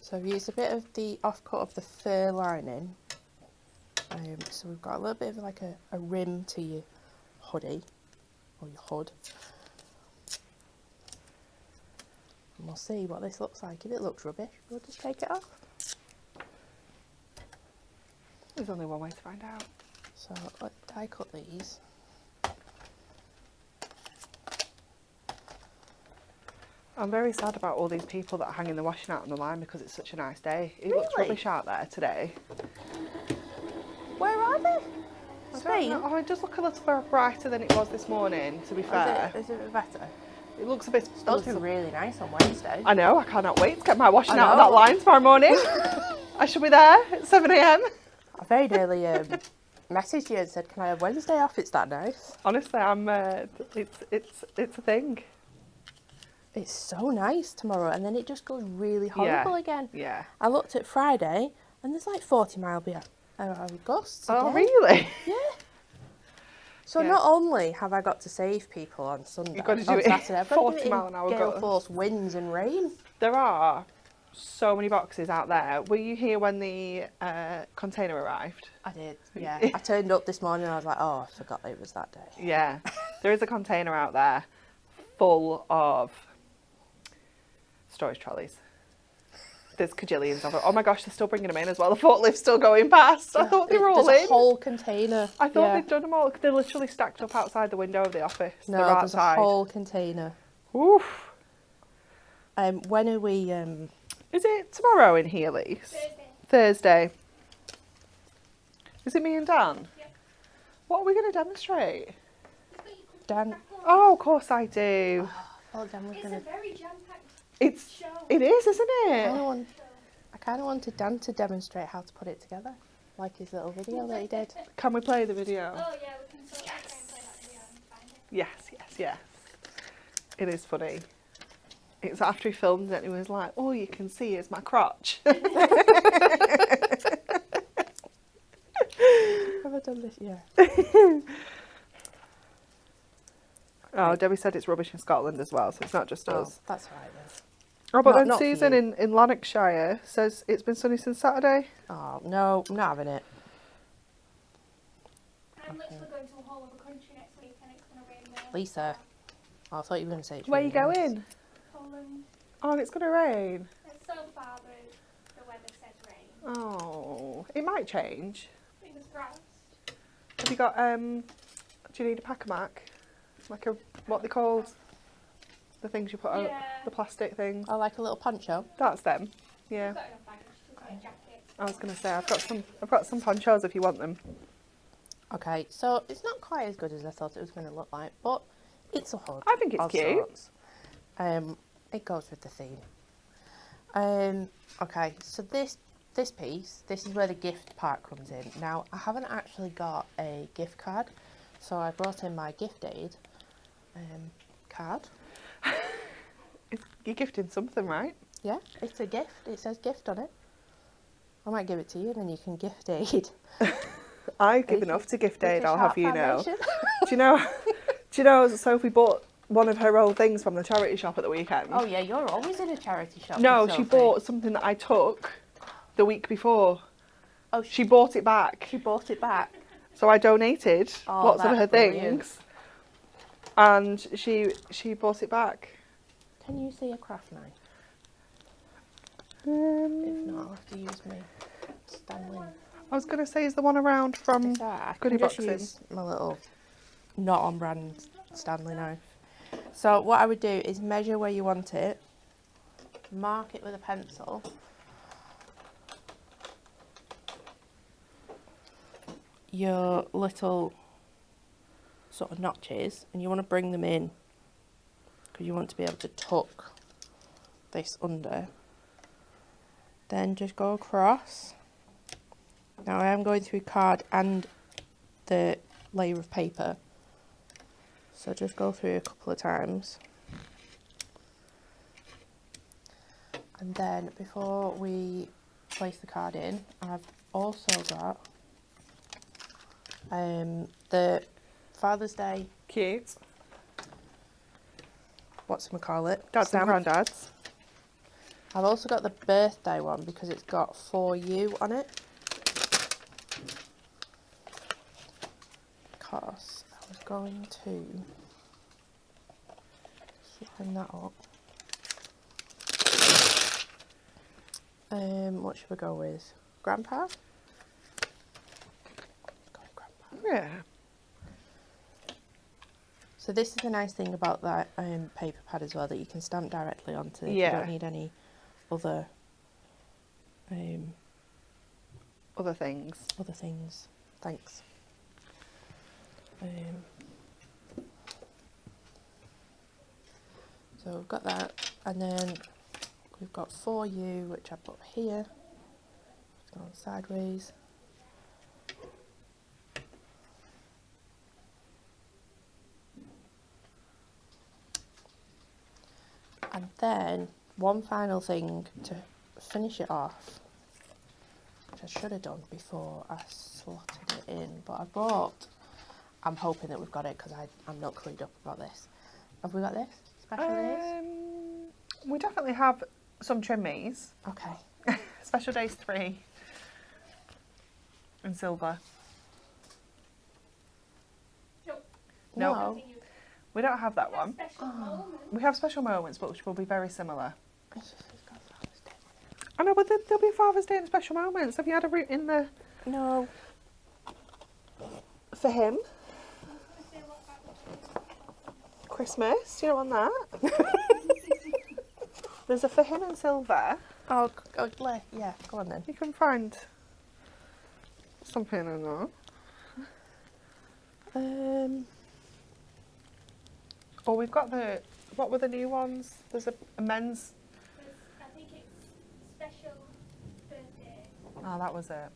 So I've used a bit of the offcut of the fur lining. So we've got a little bit of like a rim to your hoodie, or your hood. And we'll see what this looks like. If it looks rubbish, we'll just take it off. There's only one way to find out. So let's die cut these. I'm very sad about all these people that are hanging the washing out on the line because it's such a nice day. It looks Really? rubbish out there today. Where are they? I don't Spain? know. Oh, it does look a little bit brighter than it was this morning, to be fair. Is it better? It looks a bit... It's supposed to be really nice on Wednesday. I know, I cannot wait to get my washing I out on know. that line tomorrow morning. I shall be there at 7 a.m. I very nearly messaged you and said, "Can I have Wednesday off? It's that nice." Honestly, I'm... it's a thing. It's so nice tomorrow, and then it just goes really horrible again. Yeah. I looked at Friday, and there's like 40-mile gusts. Oh, again. really? Yeah. So Yeah. not only have I got to save people on Sunday, You've got to do on it Saturday, I've got to do 40 it mile an hour in gale gusts. force winds and rain. There are so many boxes out there. Were you here when the container arrived? I did, yeah. I turned up this morning and I was like, oh, I forgot it was that day. Yeah. There is a container out there full of storage trolleys. There's cajillions of it. Oh my gosh, they're still bringing them in as well. The forklift's still going past. I thought they were all There's in. a whole container. I thought yeah. they'd done them all. They're literally stacked up outside the window of the office. No, they're there's outside. a whole container. Oof. When are we... Is it tomorrow in Healy's? Thursday. Is it me and Dan? Yep. What are we going to demonstrate? Dan... Oh, of course I do. Oh, Dan was It's going a to... very jam-packed It's show. it is, isn't it? I kind of wanted Dan to demonstrate how to put it together, like his little video that he did. Can we play the video? Oh yeah, we can sort of try and play that video and find it. Yes. It is funny. It's after he filmed it, he was like, "All you can see is my crotch." Have I done this? Yeah. Oh, Debbie said it's rubbish in Scotland as well, so it's not just Oh, us. that's all right then. Oh, but Not- then not for Susan you. in Lanarkshire says it's been sunny since Saturday. Oh, no, I'm not having it. I'm literally going to a whole other country next week and it's going to rain there. Lisa. Oh, I thought you were going to say it's Where are you really nice. going? Poland. Oh, and it's going to rain. It's so far the weather says rain. Oh, it might change. Fingers crossed. Have you got, do you need a pack-a-mac? Like a, what they called? The things you put out, Yeah. the plastic things. Oh, like a little poncho? That's them. Yeah. I've got enough baggage to get a jacket. I was going to say, I've got some ponchos if you want them. Okay, so it's not quite as good as I thought it was going to look like, but it's a hood. I think it's of cute. sorts. It goes with the theme. Okay, so this this piece, this is where the gift part comes in. Now, I haven't actually got a gift card, so I brought in my gift aid card. You're gifting something, right? Yeah, it's a gift. It says gift on it. I might give it to you and then you can gift aid. I give enough to gift aid, British I'll Heart have you know. Foundation. Do you know Sophie bought one of her old things from the charity shop at the weekend? Oh yeah, you're always in a charity shop. No, with she Sophie. bought something that I took the week before. Oh, She bought it back. she bought it back. So I donated Oh, lots of that's her brilliant. things. And she bought it back. Can you see a craft knife? If not, I'll have to use my Stanley. I was going to say, is the one around from It's alright, I Goodie can just Boxing? use my little not on brand Stanley knife. So what I would do is measure where you want it, mark it with a pencil, your little sort of notches, and you want to bring them in because you want to be able to tuck this under. Then just go across. Now I am going through card and the layer of paper, so just go through a couple of times. And then before we place the card in, I've also got the Father's Day, Cute. whatchamacallit, Dads and stamp. granddads. I've also got the birthday one because it's got for you on it. Because I was going to line that up. What should we go with? Grandpa? Go with Grandpa. Yeah. So this is the nice thing about that paper pad as well, that you can stamp directly onto it. Yeah. You don't need any other Other things. other things. Thanks. So we've got that, and then we've got for you, which I put here. It's going sideways. And then one final thing to finish it off, which I should have done before I slotted it in, but I'm hoping that we've got it because I'm not clued up about this. Have we got this? Special days? We definitely have some trimmies. Okay. Special Days 3 in silver. Nope. No. No. Continue. We don't have that one. Special moment. We have special moments, but which will be very similar. It's got Father's Day. I know, but there'll be Father's Day and special moments. Have you had a route in the No. for him? Let's see what that was. Christmas? You don't want that? There's a for him in silver. Oh, yeah, go on then. You can find something in there. Or we've got the, what were the new ones? There's a men's. I think it's special birthday. Oh, that was it.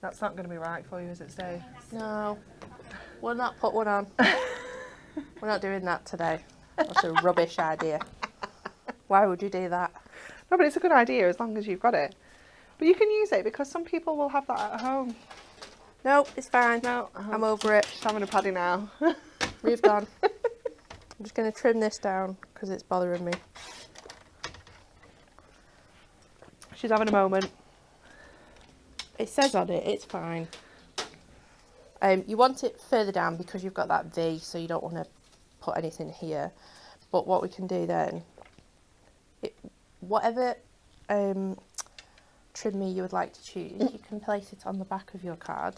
That's not going to be right for you, is it, Steve? No. We'll not put one on. We're not doing that today. That's a rubbish idea. Why would you do that? No, but it's a good idea as long as you've got it. But you can use it because some people will have that at home. No, it's fine. No, I'm over it. She's having a paddy now. Moved on. I'm just going to trim this down because it's bothering me. She's having a moment. It says on it, it's fine. You want it further down because you've got that V, so you don't want to put anything here. But what we can do then, whatever trim you would like to choose, you can place it on the back of your card.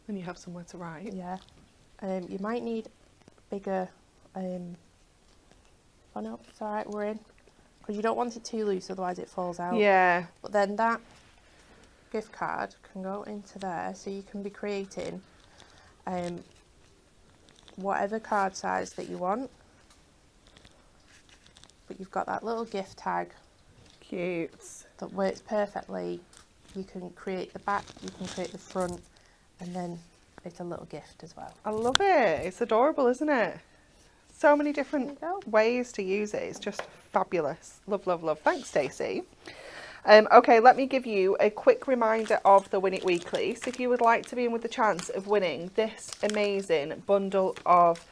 And you have somewhere to write. Yeah. You might need bigger. Oh no, it's alright, we're in. Because you don't want it too loose, otherwise it falls out. Yeah. But then that gift card can go into there, so you can be creating whatever card size that you want. But you've got that little gift tag cute. that works perfectly. You can create the back, you can create the front, and then it's a little gift as well. I love it. It's adorable, isn't it? So many There different you go. ways to use it. It's just fabulous. Love, love, love. Thanks, Stacey. Okay, let me give you a quick reminder of the Win It Weekly. So if you would like to be in with the chance of winning this amazing bundle of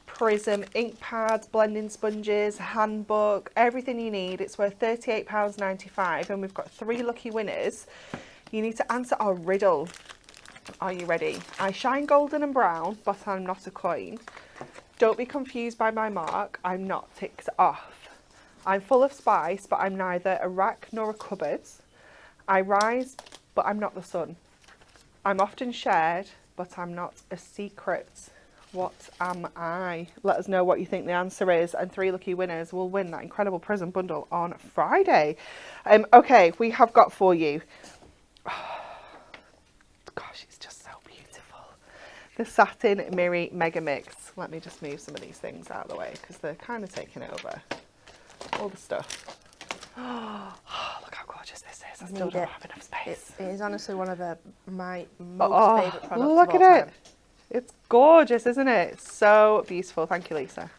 Prism ink pads, blending sponges, handbook, everything you need, it's worth £38.95, and we've got 3 lucky winners. You need to answer our riddle. Are you ready? I shine golden and brown, but I'm not a coin. Don't be confused by my mark, I'm not ticked off. I'm full of spice, but I'm neither a rack nor a cupboard. I rise, but I'm not the sun. I'm often shared, but I'm not a secret. What am I? Let us know what you think the answer is, and 3 lucky winners will win that incredible Prism bundle on Friday. Okay, we have got for you. Gosh, it's just so beautiful. The Satin Miri Mega Mix. Let me just move some of these things out of the way because they're kind of taking over all the stuff. Oh, look how gorgeous this is. I still don't have enough space. It is honestly one of my most favourite products look of at all it. time. It's gorgeous, isn't it? It's so beautiful. Thank you, Lisa.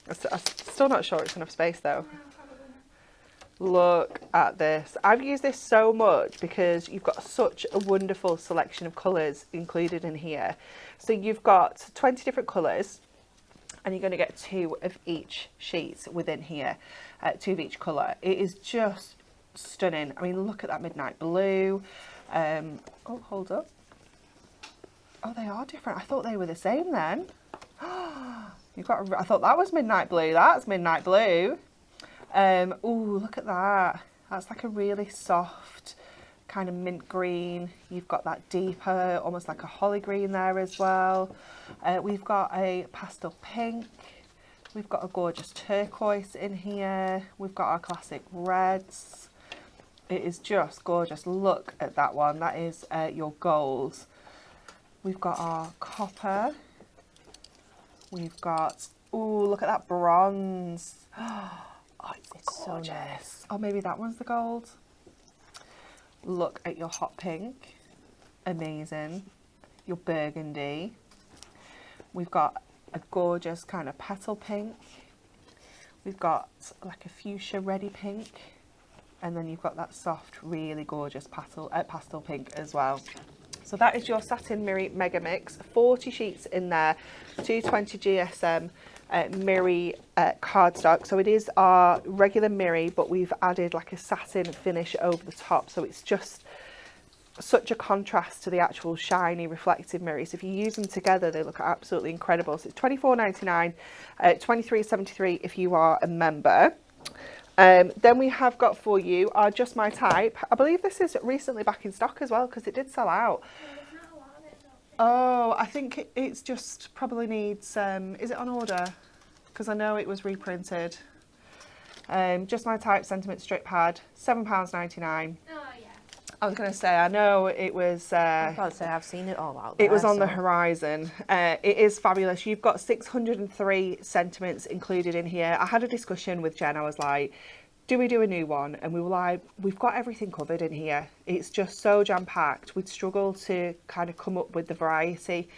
I'm still not sure it's enough space though. Look at this. I've used this so much because you've got such a wonderful selection of colours included in here. So you've got 20 different colours, and you're going to get 2 of each sheet within here, 2 of each colour. It is just stunning. I mean, look at that midnight blue. Oh, hold up. Oh, they are different. I thought they were the same then. You've got. I thought that was midnight blue. That's midnight blue. Ooh, look at that. That's like a really soft kind of mint green. You've got that deeper, almost like a holly green there as well. We've got a pastel pink. We've got a gorgeous turquoise in here. We've got our classic reds. It is just gorgeous. Look at that one. That is your gold. We've got our copper. We've got, ooh, look at that bronze. Oh, it's gorgeous. So nice. Oh, maybe that one's the gold. Look at your hot pink. Amazing. Your burgundy. We've got a gorgeous kind of petal pink. We've got like a fuchsia reddy pink. And then you've got that soft, really gorgeous pastel pink as well. So that is your Satin Miri Mega Mix. 40 sheets in there, 220 GSM Miri cardstock. So it is our regular Miri, but we've added like a satin finish over the top. So it's just such a contrast to the actual shiny reflective Miri. So if you use them together, they look absolutely incredible. So it's $24.99, $23.73 if you are a member. Then we have got for you our Just My Type. I believe this is recently back in stock as well because it did sell out. Oh, I think it's just probably needs, is it on order? Because I know it was reprinted. Just My Type Sentiment Strip Pad, £7.99. Oh, yeah. I was going to say, I know it was... I was about to say, I've seen it all out there. It was on the horizon. It is fabulous. You've got 603 sentiments included in here. I had a discussion with Jen. I was like, do we do a new one? And we were like, we've got everything covered in here. It's just so jam-packed. We'd struggle to kind of come up with the variety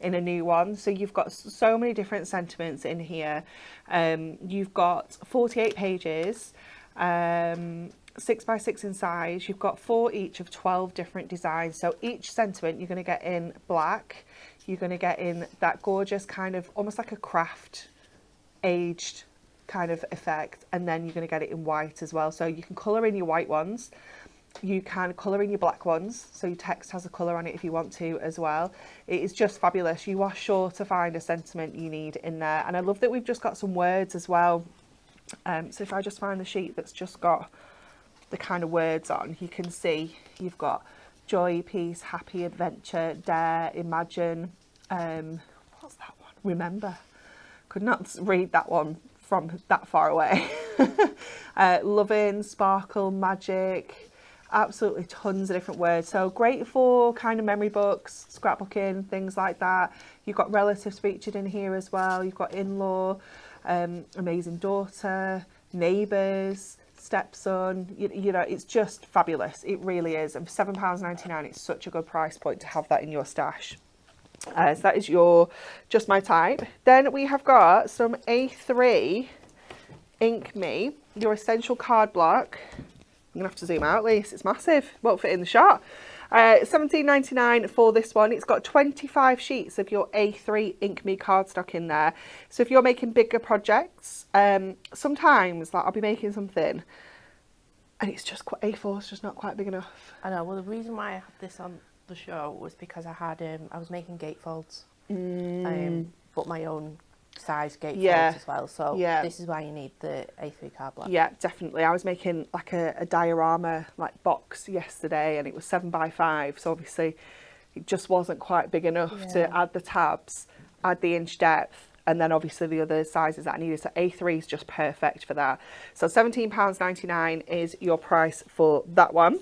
in a new one. So you've got so many different sentiments in here. You've got 48 pages. 6 by 6 in size. You've got 4 each of 12 different designs. So each sentiment you're going to get in black. You're going to get in that gorgeous kind of almost like a craft aged kind of effect, and then you're going to get it in white as well. So you can colour in your white ones, you can colour in your black ones, so your text has a colour on it if you want to as well. It is just fabulous. You are sure to find a sentiment you need in there, and I love that we've just got some words as well. So if I just find the sheet that's just got the kind of words on, you can see you've got joy, peace, happy, adventure, dare, imagine, what's that one? Remember. Could not read that one from that far away. Loving, sparkle, magic, absolutely tons of different words. So great for kind of memory books, scrapbooking, things like that. You've got relatives featured in here as well. You've got in-law, amazing daughter, neighbours, stepson, you know, it's just fabulous. It really is. And for £7.99, it's such a good price point to have that in your stash. So that is your Just My Type. Then we have got some A3 Ink Me, your essential card block. I'm gonna have to zoom out, Lise, it's massive, won't fit in the shot. £17.99 for this one. It's got 25 sheets of your A3 Ink Me cardstock in there. So if you're making bigger projects, sometimes like I'll be making something and it's just quite, A4 is just not quite big enough. I know. Well, the reason why I had this on the show was because I was making gatefolds, but my own size gatefolds as well. So this is why you need the A3 card block. Yeah, definitely. I was making like a diorama like box yesterday, and it was 7x5. So obviously, it just wasn't quite big enough to add the tabs, add the inch depth, and then obviously the other sizes that I needed. So A3 is just perfect for that. So £17.99 is your price for that one.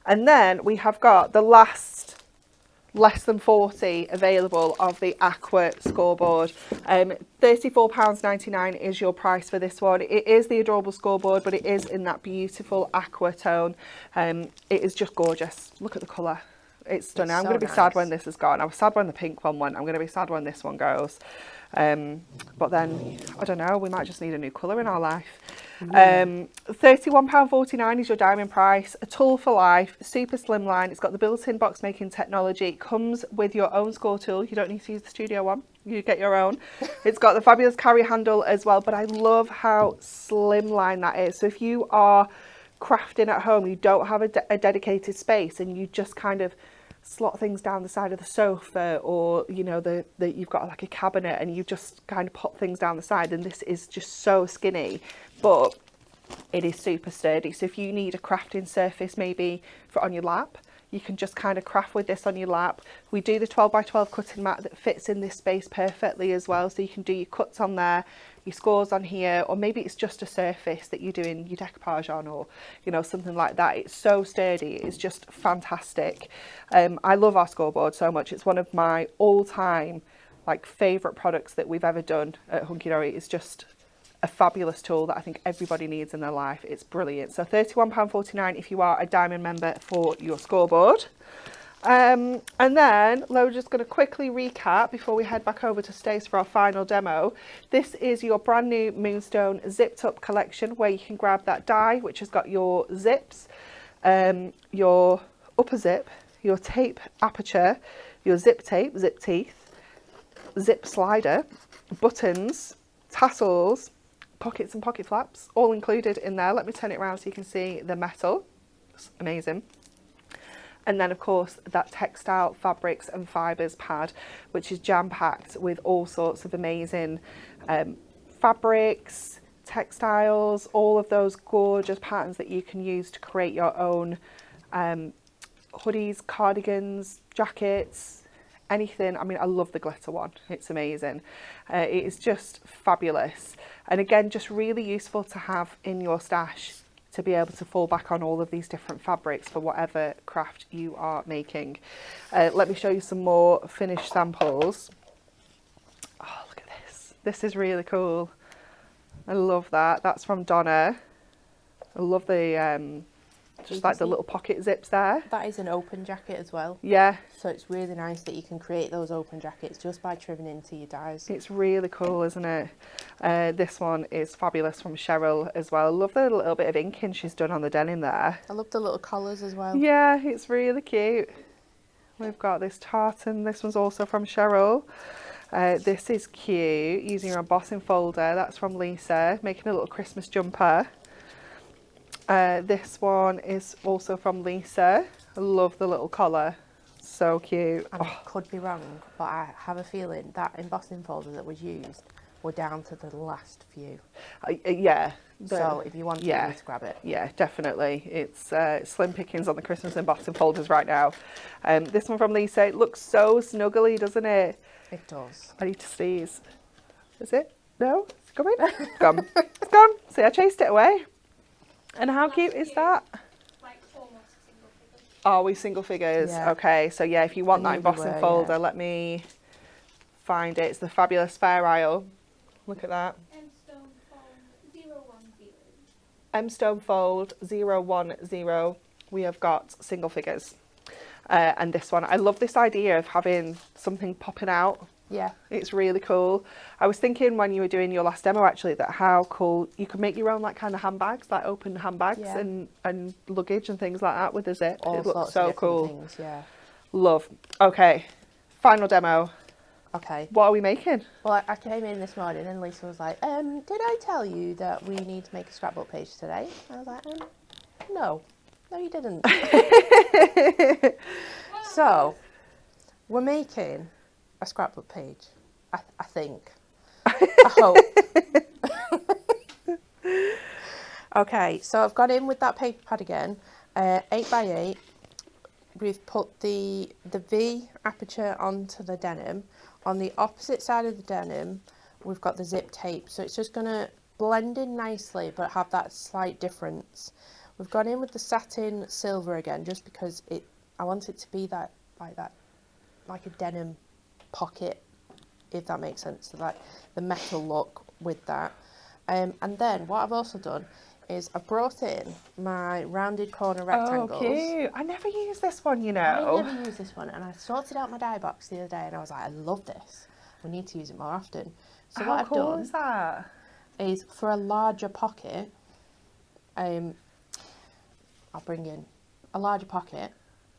And then we have got the last less than 40 available of the Aqua scoreboard. £34.99 is your price for this one. It is the adorable scoreboard, but it is in that beautiful aqua tone. It is just gorgeous. Look at the colour. It's stunning. I'm going to be sad when this is gone. I was sad when the pink one went. I'm going to be sad when this one goes. But then, I don't know, we might just need a new colour in our life. £31.49 is your diamond price. A tool for life, super slimline. It's got the built-in box making technology. It comes with your own score tool. You don't need to use the studio one. You get your own. It's got the fabulous carry handle as well, but I love how slimline that is. So if you are crafting at home, you don't have a dedicated space, and you just kind of slot things down the side of the sofa, or you know, you've got like a cabinet and you just kind of pop things down the side, and this is just so skinny, but it is super sturdy. So if you need a crafting surface maybe for on your lap, you can just kind of craft with this on your lap. We do the 12x12 cutting mat that fits in this space perfectly as well, so you can do your cuts on there, your scores on here, or maybe it's just a surface that you're doing your decoupage on, or you know, something like that. It's so sturdy, it's just fantastic. I love our scoreboard so much. It's one of my all-time like favourite products that we've ever done at Hunky Dory. It's just a fabulous tool that I think everybody needs in their life. It's brilliant. So £31.49 if you are a diamond member for your scoreboard. And then we're just going to quickly recap before we head back over to Stace for our final demo. This is your brand new Moonstone zipped up collection, where you can grab that die which has got your zips, your upper zip, your tape aperture, your zip tape, zip teeth, zip slider, buttons, tassels, pockets and pocket flaps, all included in there. Let me turn it around so you can see the metal. It's amazing. And then of course that textile fabrics and fibres pad, which is jam-packed with all sorts of amazing fabrics, textiles, all of those gorgeous patterns that you can use to create your own hoodies, cardigans, jackets, anything. I mean, I love the glitter one. It's amazing. It is just fabulous. And again, just really useful to have in your stash to be able to fall back on all of these different fabrics for whatever craft you are making. Let me show you some more finished samples. Oh, look at this. This is really cool. I love that. That's from Donna. I love the just like the little pocket zips there. That is an open jacket as well. Yeah. So it's really nice that you can create those open jackets just by trimming into your dies. It's really cool, isn't it? This one is fabulous from Cheryl as well. I love the little bit of inking she's done on the denim there. I love the little collars as well. Yeah, it's really cute. We've got this tartan. This one's also from Cheryl. This is cute, using your embossing folder. That's from Lisa, making a little Christmas jumper. This one is also from Lisa. I love the little collar. So cute. I could be wrong, but I have a feeling that embossing folder that was used were down to the last few. Yeah. So if you want to, you need to grab it. Yeah, definitely. It's slim pickings on the Christmas embossing folders right now. This one from Lisa. It looks so snuggly, doesn't it? It does. I need to sneeze. Is it? No? It's coming? It's gone. It's gone. See, I chased it away. And how cute is that? Like almost single figures. Are we single figures? Yeah. Okay, so yeah, if you want that embossing folder, let me find it. It's the Fabulous Fair Isle. Look at that. Moonstone from 010. M-Stone Fold 010. We have got single figures. And this one, I love this idea of having something popping out. Yeah. It's really cool. I was thinking when you were doing your last demo actually that how cool you could make your own like kind of handbags, like open handbags Yeah. and luggage and things like that with a zip. All It looks sorts so of different cool. things, yeah. Love. Okay, final demo. Okay. What are we making? Well, I came in this morning and Lisa was like, did I tell you that we need to make a scrapbook page today? I was like, no. No, you didn't. So, we're making a scrapbook page, I think. I hope. Okay, so I've gone in with that paper pad again, 8x8. We've put the V aperture onto the denim. On the opposite side of the denim, we've got the zip tape. So it's just going to blend in nicely, but have that slight difference. We've gone in with the satin silver again, just because I want it to be that, like a denim pocket, if that makes sense. So like the metal look with that. And then what I've also done is I brought in my rounded corner rectangles. Oh, cute. I never use this one, you know. I never use this one, and I sorted out my die box the other day, and I was like, I love this. We need to use it more often. So How what I've cool done is that? is for a larger pocket, I'll bring in a larger pocket.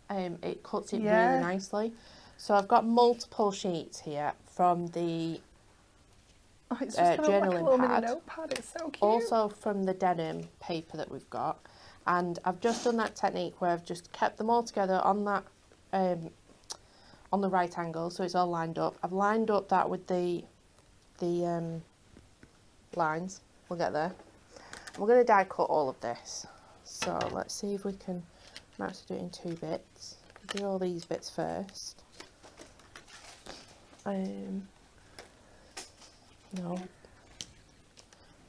It cuts it really nicely. So I've got multiple sheets here from the Oh, it's just kind of like a journaling little mini pad. notepad. It's so cute. Also from the denim paper that we've got, and I've just done that technique where I've just kept them all together on that on the right angle, so it's all lined up. I've lined up that with the lines. We'll get there. We're going to die cut all of this, so let's see if we can actually do it in 2 bits. Do all these bits first. No.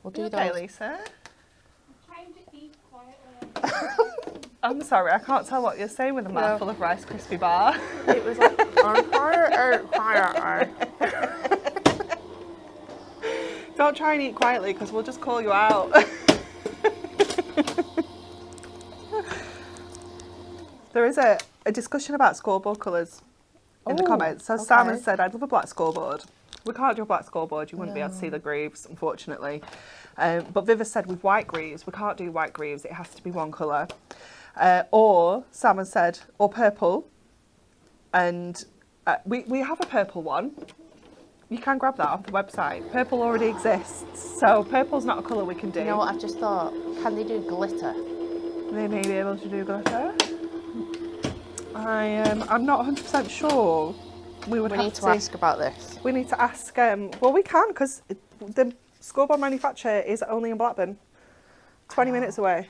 We'll do okay, those. Lisa? I'm trying to eat quietly. I'm sorry, I can't tell what you're saying with a mouthful of Rice Krispie bar. It was like on fire. Don't try and eat quietly because we'll just call you out. There is a discussion about scoreboard colours in the Oh, comments. So Sam has okay. said, I'd love a black scoreboard. We can't do a black scoreboard. You wouldn't be able to see the grooves, unfortunately. But Viv has said with white grooves, we can't do white grooves. It has to be one colour. Or Sam has said, or purple. And we have a purple one. You can grab that off the website. Purple already exists. So purple's not a colour we can do. You know what, I've just thought, can they do glitter? They may be able to do glitter. I'm not 100% sure. We would We have need to ask about this. We need to ask. Well, we can because the scoreboard manufacturer is only in Blackburn, 20 minutes away.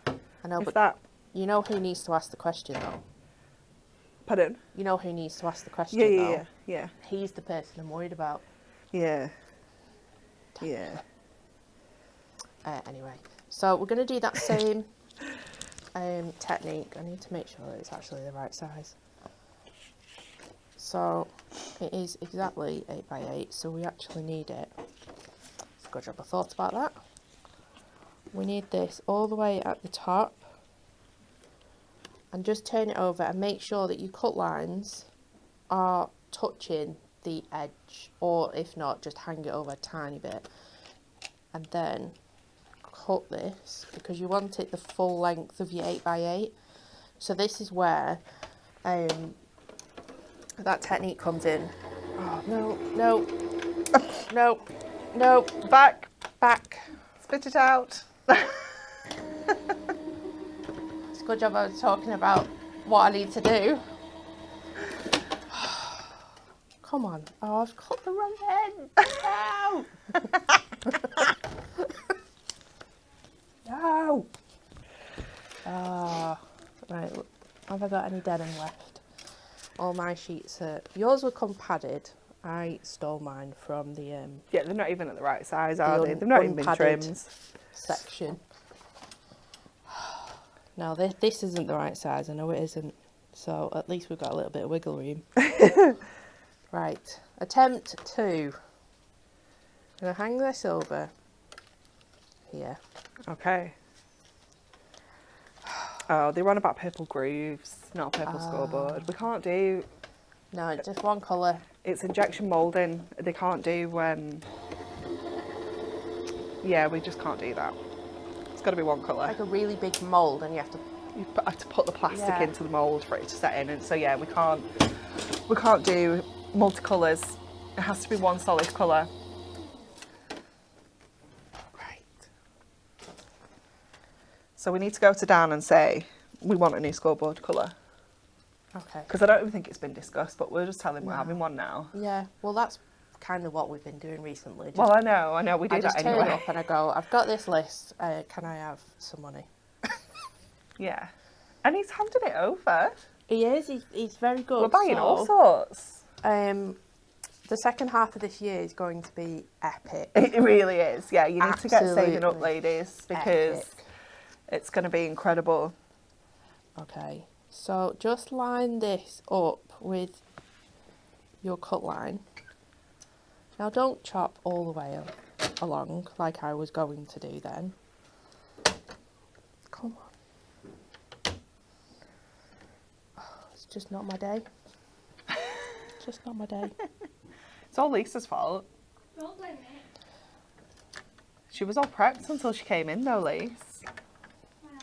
I know, If but that. you know who needs to ask the question though? Pardon? You know who needs to ask the question Yeah. though? He's the person I'm worried about. Yeah. Anyway, so we're going to do that same technique. I need to make sure that it's actually the right size. So it is exactly 8x8, so we actually need it. It's a good job I thought about that. We need this all the way at the top, and just turn it over and make sure that your cut lines are touching the edge, or if not, just hang it over a tiny bit, and then cut this because you want it the full length of your 8x8. So this is where that technique comes in. Oh, no. Back. Spit it out. It's a good job I was talking about what I need to do. Come on. Oh, I've cut the wrong end. No. Right. Have I got any denim left? All my sheets are... Yours will come padded. I stole mine from the... Yeah, they're not even at the right size, are they? un- They've not even been unpadded trimmed. section. No, this isn't the right size. I know it isn't. So at least we've got a little bit of wiggle room. Right. Attempt 2. I'm going to hang this over here. Okay. Oh, they run about purple grooves, not purple scoreboard. We can't do. No, it's just one colour. It's injection moulding. They can't do Yeah, we just can't do that. It's got to be one colour. Like a really big mould, and you have to. You have to put the plastic Yeah. into the mould for it to set in, and so yeah, we can't do multicolours. It has to be one solid colour. Right. So we need to go to Dan and say we want a new scoreboard colour. Okay. Because I don't even think it's been discussed, but we'll just tell him we're No. having one now. Yeah, well, that's kind of what we've been doing recently. Well, I know, we do I just that turn anyway. up and I go, I've got this list, can I have some money? Yeah. And he's handed it over. He is, he's very good. We're buying so, all sorts. The second half of this year is going to be epic. It really is. Yeah, you need to get saving up, Absolutely ladies, because epic. it's going to be incredible. Okay, so just line this up with your cut line. Now don't chop all the way along like I was going to do then. Come on. Oh, it's just not my day. Just not my day. It's all Lisa's fault. Don't blame me. She was all prepped until she came in, though, Lise. Wow.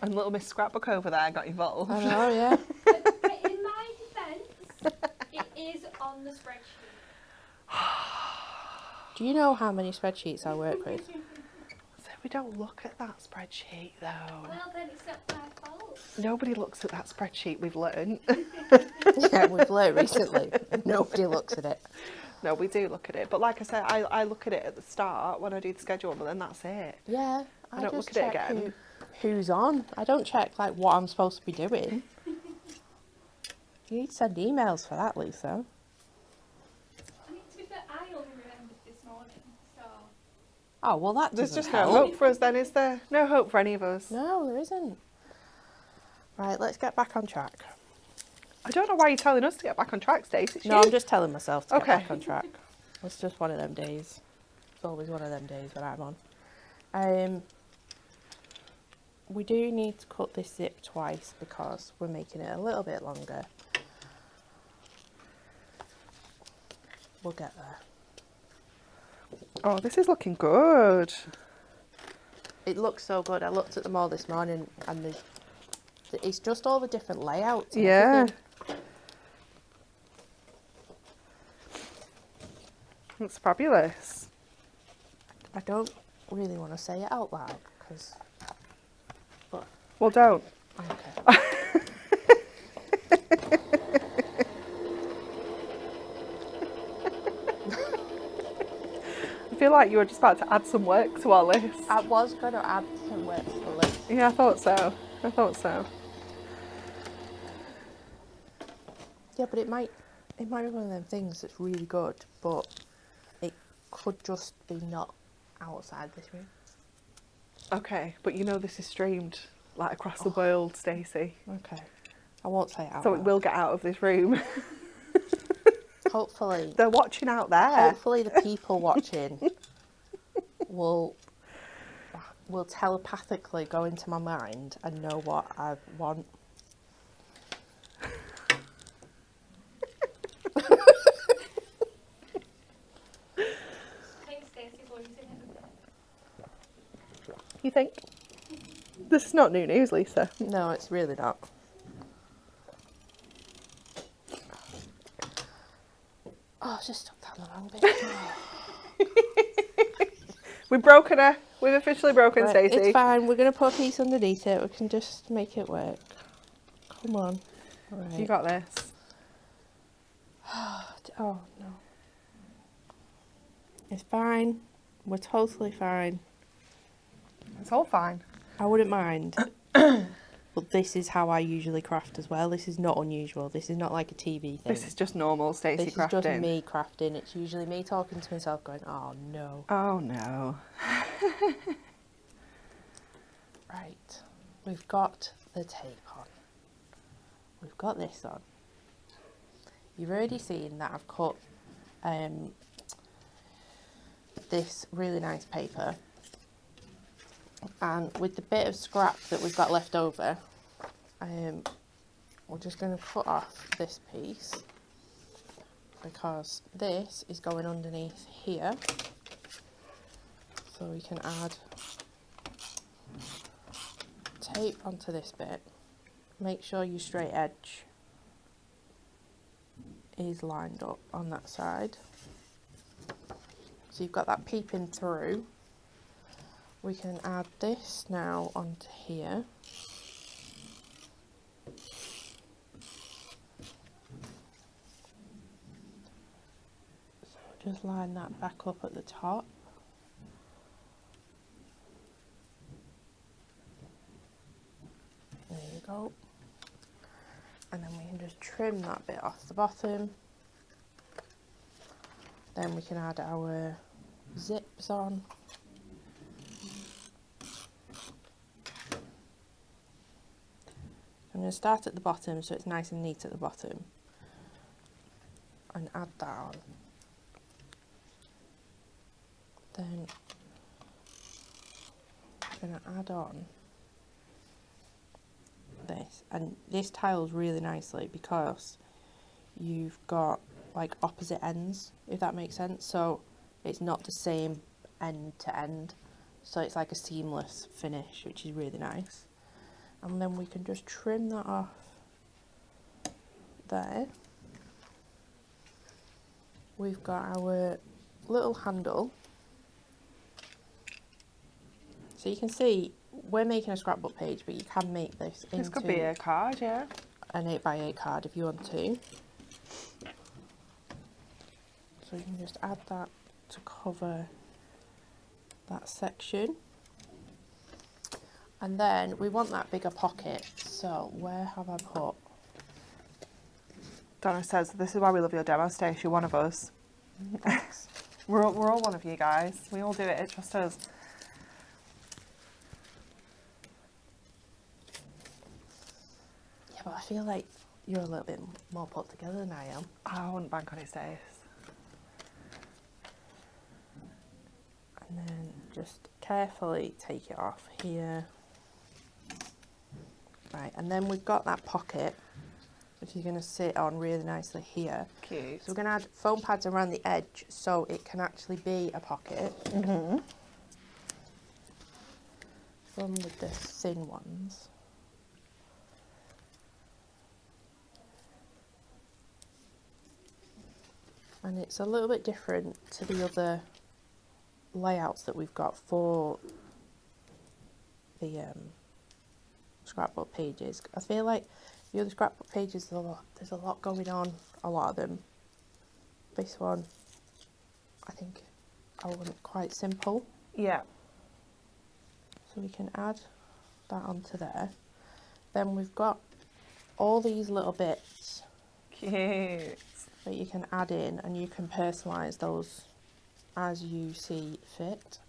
And little Miss Scrapbook over there got involved. I know, yeah. But in my defence, it is on the spreadsheet. Do you know how many spreadsheets I work with? So we don't look at that spreadsheet, though. Well, then it's not my fault. Nobody looks at that spreadsheet, we've learned. Yeah, we've learned recently. Nobody looks at it. No, we do look at it. But like I said, I look at it at the start when I do the schedule, but then that's it. Yeah, I don't just look at it check again. who's on. I don't check like what I'm supposed to be doing. You need to send emails for that, Lisa. I mean, to be fair, I only remembered this morning, so... Oh, well that There's doesn't just help. no hope for us then, is there? No hope for any of us. No, there isn't. Right, let's get back on track. I don't know why you're telling us to get back on track, Stacey. It's No, you. I'm just telling myself to get Okay. back on track. It's just one of them days. It's always one of them days when I'm on. We do need to cut this zip twice because we're making it a little bit longer. We'll get there. Oh, this is looking good. It looks so good. I looked at them all this morning and it's just all the different layouts. And Yeah. everything. It's fabulous. I don't really want to say it out loud because. Well, don't. Okay. I feel like you were just about to add some work to our list. I was going to add some words to the list. Yeah, I thought so. I thought so. Yeah, but it might be one of them things that's really good, but it could just be not outside this room. Okay, but you know this is streamed like across the world, Stacey. Okay. I won't say it out So it loud. will get out of this room. Hopefully, They're watching out there. hopefully the people watching will telepathically go into my mind and know what I want. I think Stacey's losing it. You think? This is not new news, Lisa. No, it's really not. Oh, I just stuck down the wrong bit. We've broken her. We've officially broken Right, Stacey. it's fine. We're going to put a piece underneath it. We can just make it work. Come on. Right. You got this. Oh, no. It's fine. We're totally fine. It's all fine. I wouldn't mind. But this is how I usually craft as well. This is not unusual. This is not like a TV thing. This is just normal Stacey This crafting. is just me crafting. It's usually me talking to myself going, oh no. Oh no. Right. We've got the tape on. We've got this on. You've already seen that I've cut this really nice paper. And with the bit of scrap that we've got left over, we're just going to cut off this piece because this is going underneath here. So we can add tape onto this bit. Make sure your straight edge is lined up on that side. So you've got that peeping through. We can add this now onto here. So just line that back up at the top. There you go. And then we can just trim that bit off the bottom. Then we can add our zips on. I'm going to start at the bottom so it's nice and neat at the bottom and add that on. Then I'm going to add on this, and this tiles really nicely because you've got like opposite ends, if that makes sense, so it's not the same end to end, so it's like a seamless finish, which is really nice. And then we can just trim that off there. We've got our little handle. So you can see we're making a scrapbook page, but you can make this into... This could be a card, yeah. An 8x8 card if you want to. So you can just add that to cover that section. And then we want that bigger pocket, so where have I put? Donna says, this is why we love your demo, Stacey, you're one of us. Thanks. we're all one of you guys. We all do it, trust us. Yeah, but I feel like you're a little bit more put together than I am. I wouldn't bank on it, Stacey. And then just carefully take it off here. Right, and then we've got that pocket, which is going to sit on really nicely here. Cute. So we're going to add foam pads around the edge so it can actually be a pocket. Mm-hmm. From the thin ones. And it's a little bit different to the other layouts that we've got for the scrapbook pages. I feel like the other scrapbook pages, there's a lot going on, a lot of them. This one, I think I want quite simple. Yeah. So we can add that onto there. Then we've got all these little bits Cute. that you can add in, and you can personalise those as you see fit.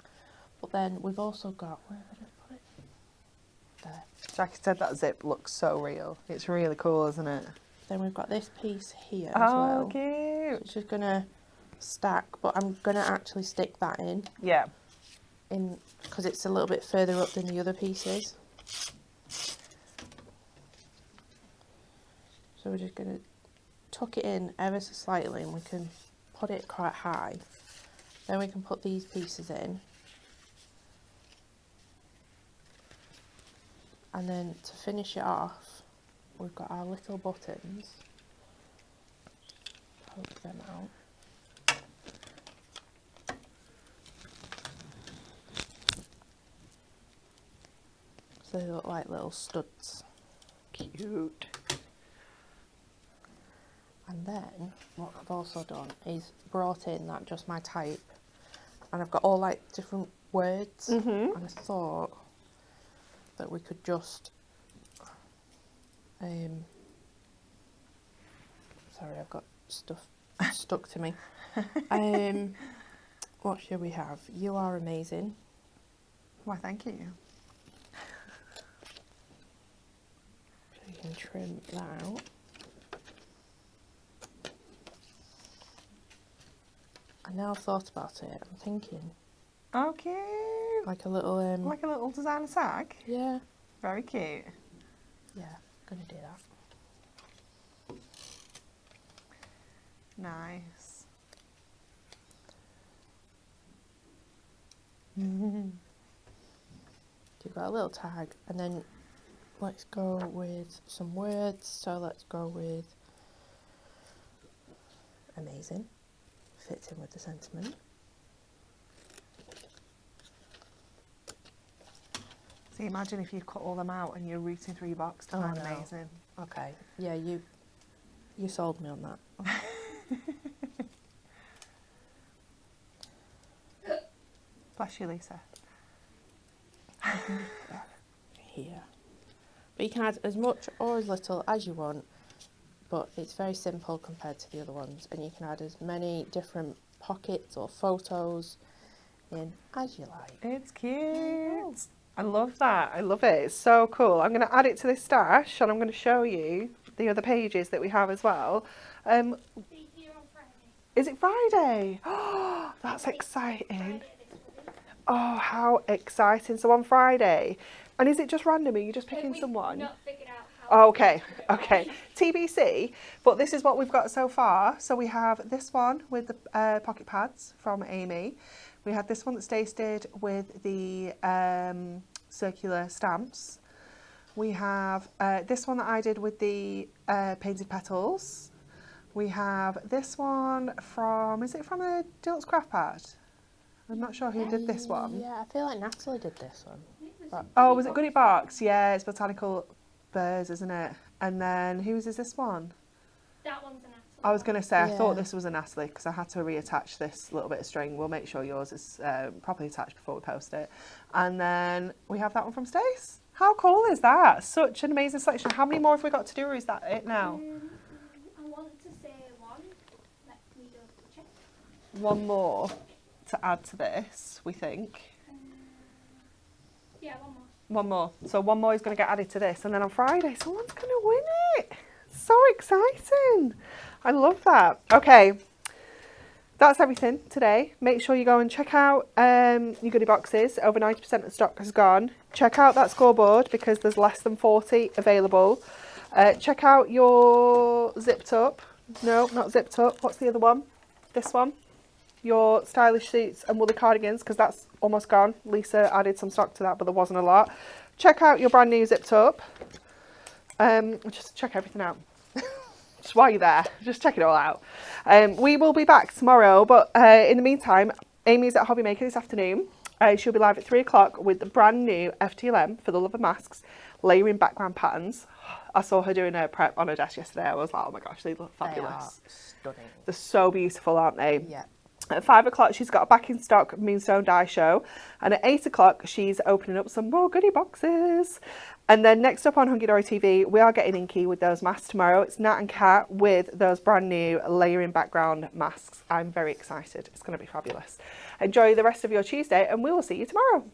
But then we've also got, where did I put it? There. Jackie said that zip looks so real. It's really cool, isn't it? Then we've got this piece here as well. Oh, cute. It's just gonna stack, but I'm gonna actually stick that in because it's a little bit further up than the other pieces. So we're just gonna tuck it in ever so slightly, and we can put it quite high. Then we can put these pieces in. And then to finish it off, we've got our little buttons. Poke them out. So they look like little studs. Cute. And then what I've also done is brought in that just my type, and I've got all like different words, and I thought that we could just sorry, I've got stuff stuck to me. What should we have? You are amazing. Why, thank you. So you can trim that out. And now I've thought about it, I'm thinking, Oh, cute. Like a little Like a little designer tag. yeah. Very cute. Yeah, gonna do that. Nice. You've got a little tag, and then let's go with some words. So let's go with amazing. Fits in with the sentiment. So imagine if you cut all them out and you're rooting through your box to Oh, find no. amazing. Okay. Yeah, you sold me on that. Bless you, Lisa. Here. But you can add as much or as little as you want, but it's very simple compared to the other ones, and you can add as many different pockets or photos in as you like. It's cute. I love that. I love it. It's so cool. I'm going to add it to this stash, and I'm going to show you the other pages that we have as well. See you on Friday. Is it Friday? Oh, that's exciting. Friday this week. Oh, how exciting. So on Friday. And is it just random? Are you just picking We've someone? not figured out how Oh, okay, to do it. okay. TBC, but this is what we've got so far. So we have this one with the pocket pads from Amy. We had this one that Stace did with the circular stamps. We have this one that I did with the painted petals. We have this one from, is it from a Dilt's Craft Pad? I'm not sure who did this one. Yeah, I feel like Natalie did this one. Oh, was it Goodie Box? Yeah, it's Botanical Birds, isn't it? And then whose is this one? That one's an absolute. I was going to say, I thought Yeah. this was a Natalie because I had to reattach this little bit of string. We'll make sure yours is properly attached before we post it. And then we have that one from Stace. How cool is that? Such an amazing selection. How many more have we got to do, or is that it now? I want to say one. Let me double check. One more to add to this, we think. Yeah, one more. One more. So one more is going to get added to this. And then on Friday, someone's going to win it. So exciting. I love that. Okay. That's everything today. Make sure you go and check out your goodie boxes. Over 90% of the stock has gone. Check out that scoreboard because there's less than 40 available. Check out your zipped up. No, not zipped up. What's the other one? This one. Your stylish suits and woolly cardigans because that's almost gone. Lisa added some stock to that, but there wasn't a lot. Check out your brand new zipped up. Just check everything out. Just while you're there, just check it all out. We will be back tomorrow, but in the meantime, Amy's at Hobby Maker this afternoon. She'll be live at 3 o'clock with the brand new FTLM for the Love of Masks, layering background patterns. I saw her doing a prep on her desk yesterday. I was like, oh my gosh, they look fabulous. They are stunning. They're so beautiful, aren't they? Yeah. At 5 o'clock, she's got a back in stock Moonstone Die show. And at 8 o'clock, she's opening up some more goodie boxes. And then next up on Hunky Dory TV, we are getting inky with those masks tomorrow. It's Nat and Kat with those brand new layering background masks. I'm very excited. It's going to be fabulous. Enjoy the rest of your Tuesday and we will see you tomorrow.